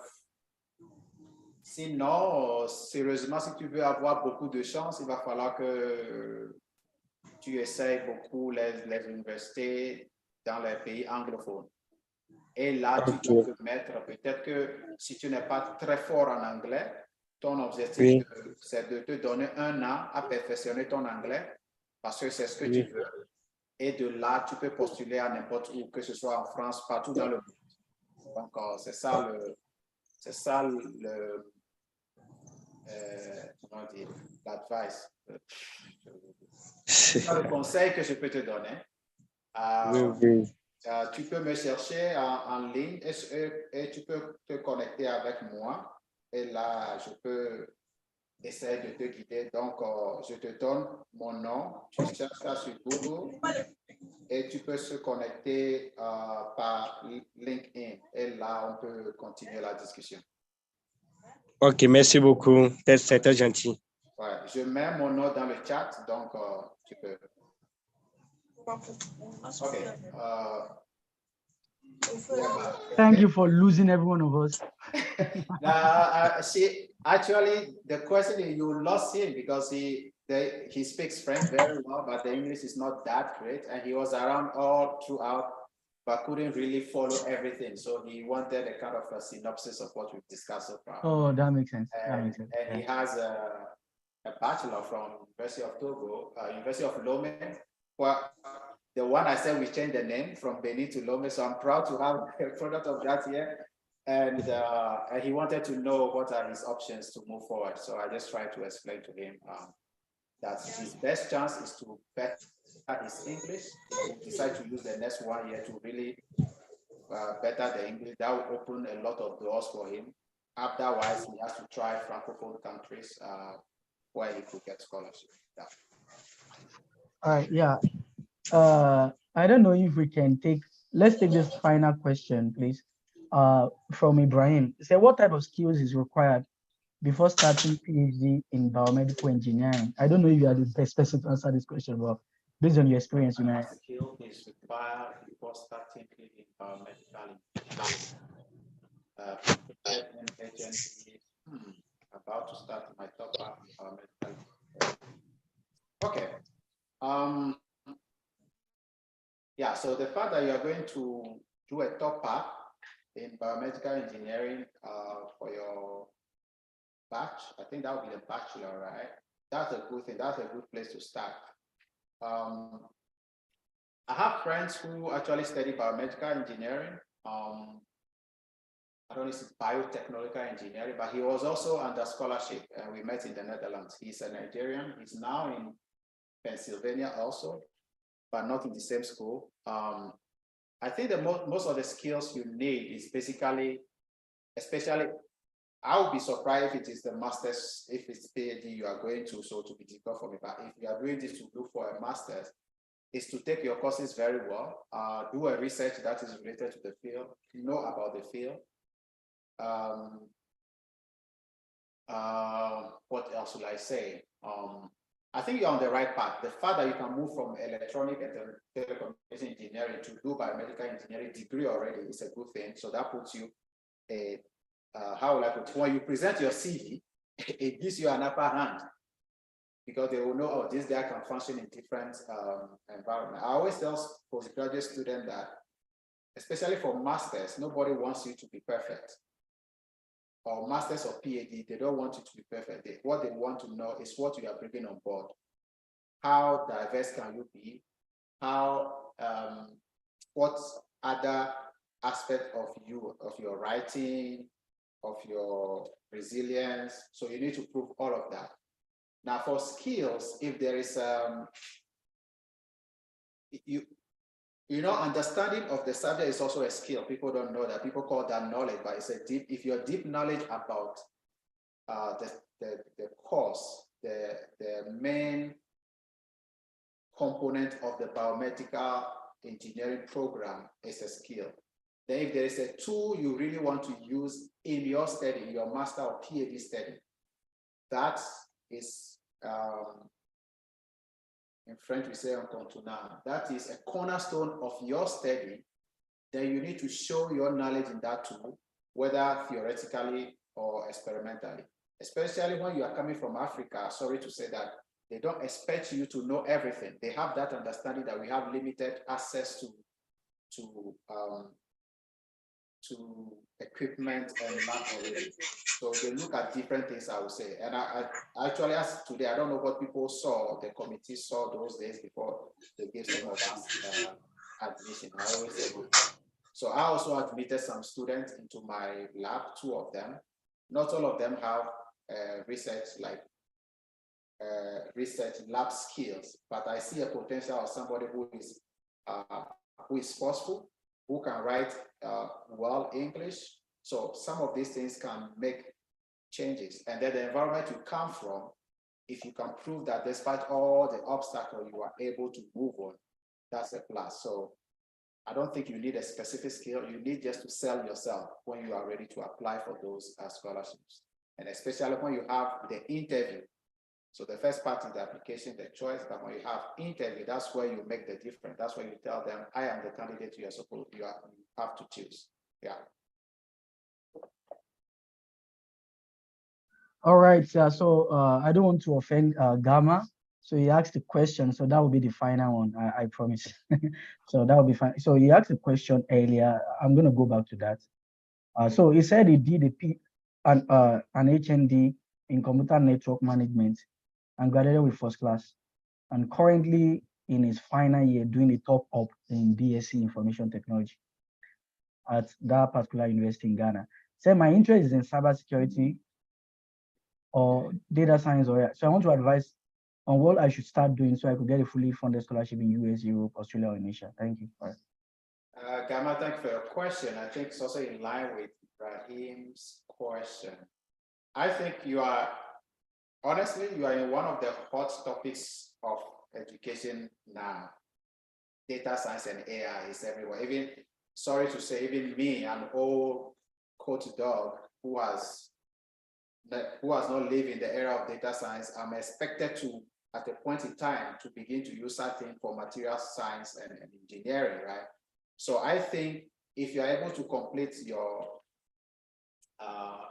Sinon, sérieusement, si tu veux avoir beaucoup de chance, il va falloir que tu essayes beaucoup les universités dans les pays anglophones. Et là, tu peux te mettre, peut-être que si tu n'es pas très fort en anglais, ton objectif, c'est de te donner 1 an à perfectionner ton anglais, parce que c'est ce que tu veux. Et de là, tu peux postuler à n'importe où, que ce soit en France, partout dans le monde. Donc, c'est ça comment dire, l'advice. C'est le conseil que je peux te donner. Tu peux me chercher en ligne et tu peux te connecter avec moi. Et là, je peux essayer de te guider. Donc, je te donne mon nom. Tu cherches ça sur Google et tu peux se connecter par LinkedIn. Et là, on peut continuer la discussion. Ok, merci beaucoup. C'est très gentil. Ouais, je mets mon nom dans le chat, donc tu peux. Okay. Thank you for losing every one of us. Actually, the question is you lost him because he speaks French very well, but the English is not that great, and he was around all throughout, but couldn't really follow everything. So he wanted a kind of a synopsis of what we've discussed so far. Oh, that makes sense. And he has a bachelor from University of Togo, University of Lomé. Well, the one I said we changed the name from Benin to Lomé, so I'm proud to have a product of that here. And he wanted to know what are his options to move forward. So I just tried to explain to him that his best chance is to better his English. If he decides to use the next 1 year to really better the English, that will open a lot of doors for him. Otherwise, he has to try Francophone countries where he could get scholarship. Yeah. All right, yeah. I don't know if we can let's take this final question, please, from Ibrahim. Say, what type of skills is required before starting PhD in biomedical engineering? I don't know if you are the best person to answer this question, but based on your experience, you know. Skill is required before starting in biomedical engineering. About to start my top up in biomedical. Okay. Yeah, so the fact that you are going to do a top up in biomedical engineering for your batch, I think that would be the bachelor, right? That's a good thing. That's a good place to start. I have friends who actually study biomedical engineering. I don't know if it's biotechnological engineering, but he was also under scholarship, and we met in the Netherlands. He's a Nigerian. He's now in Pennsylvania also, but not in the same school. I think that most of the skills you need is basically, especially, I would be surprised if it is the master's, if it's PhD you are going to, so to be difficult for me. But if you are doing this to look for a master's, is to take your courses very well, do a research that is related to the field, know about the field. What else would I say? I think you're on the right path. The fact that you can move from electronic and telecommunication engineering to do biomedical engineering degree already is a good thing. So that puts you how will I put it? When you present your CV, it gives you an upper hand because they will know, oh, this guy can function in different environments. I always tell postgraduate students that, especially for masters, nobody wants you to be perfect. Or masters or PhD, they don't want you to be perfect. What they want to know is what you are bringing on board. How diverse can you be? How, what other aspect of you, of your writing, of your resilience? So you need to prove all of that. Now for skills, if there is, you know, understanding of the subject is also a skill. People don't know that. People call that knowledge, but it's a deep, if you're deep knowledge about the course, the main component of the biomedical engineering program is a skill. Then if there is a tool you really want to use in your study, your master or PhD study, that is, in French, we say incontournable. That is a cornerstone of your study. Then you need to show your knowledge in that tool, whether theoretically or experimentally, especially when you are coming from Africa. Sorry to say that they don't expect you to know everything. They have that understanding that we have limited access to equipment and machinery. So they look at different things, I would say. And I actually, as today, I don't know what people saw, the committee saw those days before they gave some of us admission. I always say good. So I also admitted some students into my lab, 2 of them. Not all of them have research lab skills, but I see a potential of somebody who is forceful, who can write well English. So some of these things can make changes. And then the environment you come from, if you can prove that despite all the obstacles, you are able to move on, that's a plus. So I don't think you need a specific skill. You need just to sell yourself when you are ready to apply for those scholarships. And especially when you have the interview. So the first part is the application, the choice, but when you have interview, that's where you make the difference. That's where you tell them, I am the candidate you have to choose. Yeah. All right, so I don't want to offend Gamma. So he asked the question, so that will be the final one, I promise. So that will be fine. So he asked the question earlier. I'm going to go back to that. So he said he did an HND in computer network management and graduated with first class, and currently in his final year doing a top up in BSc Information Technology at that particular university in Ghana. So my interest is in cybersecurity or data science, so I want to advise on what I should start doing so I could get a fully funded scholarship in US, Europe, Australia, or Asia. Thank you. Gamma, thank you for your question. I think it's also in line with Rahim's question. I think honestly, you are in one of the hot topics of education now. Data science and AI is everywhere. Even, sorry to say, even me, an old coach dog who has not lived in the era of data science, I'm expected to, at a point in time, to begin to use something for material science and engineering, right? So I think if you're able to complete your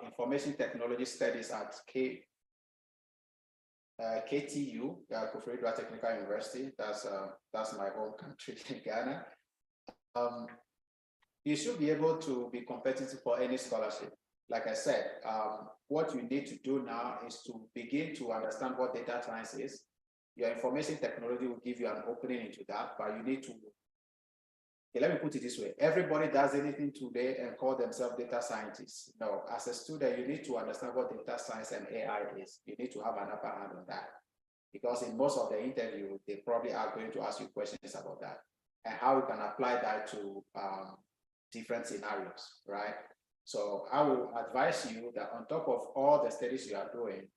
information technology studies at KTU, Koforidua Technical University, that's my home country in Ghana, you should be able to be competitive for any scholarship. Like I said, what you need to do now is to begin to understand what data science is. Your information technology will give you an opening into that, but you need to, let me put it this way. Everybody does anything today and call themselves data scientists. No, as a student, you need to understand what data science and AI is. You need to have an upper hand on that. Because in most of the interview, they probably are going to ask you questions about that and how you can apply that to different scenarios, right? So I will advise you that on top of all the studies you are doing,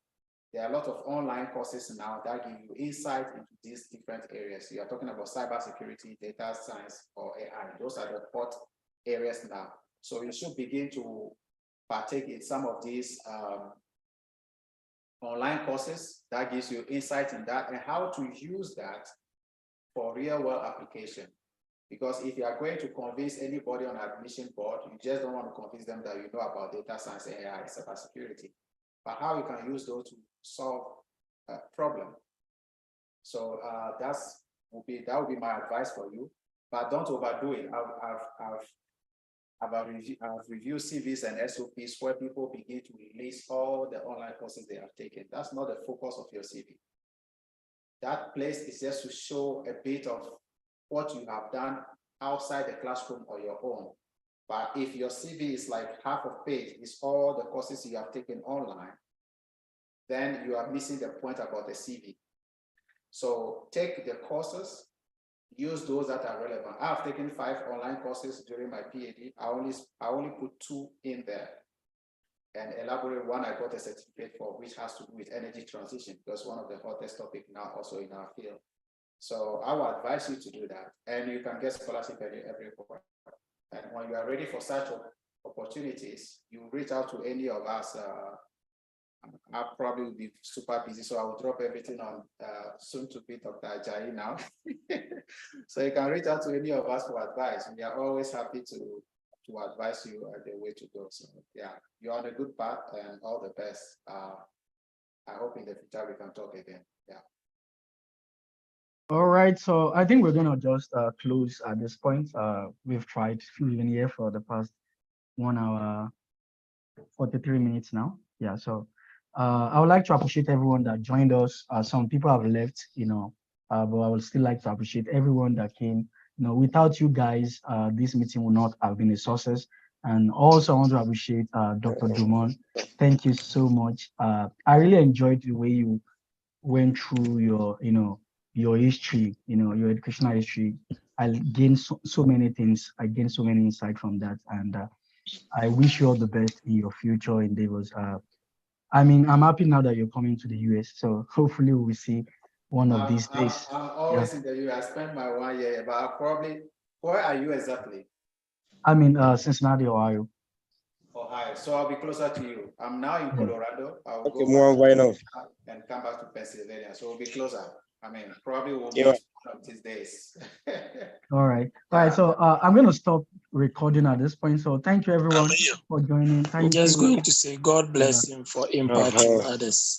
there are a lot of online courses now that give you insight into these different areas. You are talking about cybersecurity, data science, or AI. Those are the hot areas now. So you should begin to partake in some of these online courses that gives you insight in that and how to use that for real world application. Because if you are going to convince anybody on admission board, you just don't want to convince them that you know about data science, AI, cybersecurity, but how you can use those to solve a problem. So that would be my advice for you, but don't overdo it. I've reviewed CVs and SOPs where people begin to release all the online courses they have taken. That's not the focus of your CV. That place is just to show a bit of what you have done outside the classroom or your own. But if your CV is like half a page, is all the courses you have taken online, then you are missing the point about the CV. So take the courses, use those that are relevant. I've taken 5 online courses during my PhD. I only put 2 in there and elaborate one I got a certificate for, which has to do with energy transition, because one of the hottest topics now also in our field. So I would advise you to do that, and you can get scholarship everywhere. And when you are ready for such opportunities, you reach out to any of us. I'll probably be super busy, so I will drop everything on soon to be Dr. Ajayi now. So you can reach out to any of us for advice. We are always happy to to advise you the way to go. So yeah, you're on a good path, and all the best. I hope in the future we can talk again. Yeah. All right, so I think we're gonna just close at this point. We've tried, we've been here for the past 1 hour, 43 minutes now. Yeah, so I would like to appreciate everyone that joined us. Some people have left, but I would still like to appreciate everyone that came. Without you guys, this meeting would not have been a success. And also I want to appreciate Dr. Dumont. Thank you so much. I really enjoyed the way you went through your history, your educational history. I gained so many things. I gained so many insight from that. And I wish you all the best in your future endeavors. I'm happy now that you're coming to the US. So hopefully we'll see one of these days. I'm always in the US. I spent my 1 year, but I'll probably, where are you exactly? I'm in Cincinnati, Ohio. Ohio. So I'll be closer to you. I'm now in Colorado. I'll Okay, go more why not? and come back to Pennsylvania. So we'll be closer. Probably we'll meet Yeah. one of these days. All right. So I'm going to stop recording at this point. So thank you everyone for joining. I'm Thank just you. going to say God bless him for imparting others.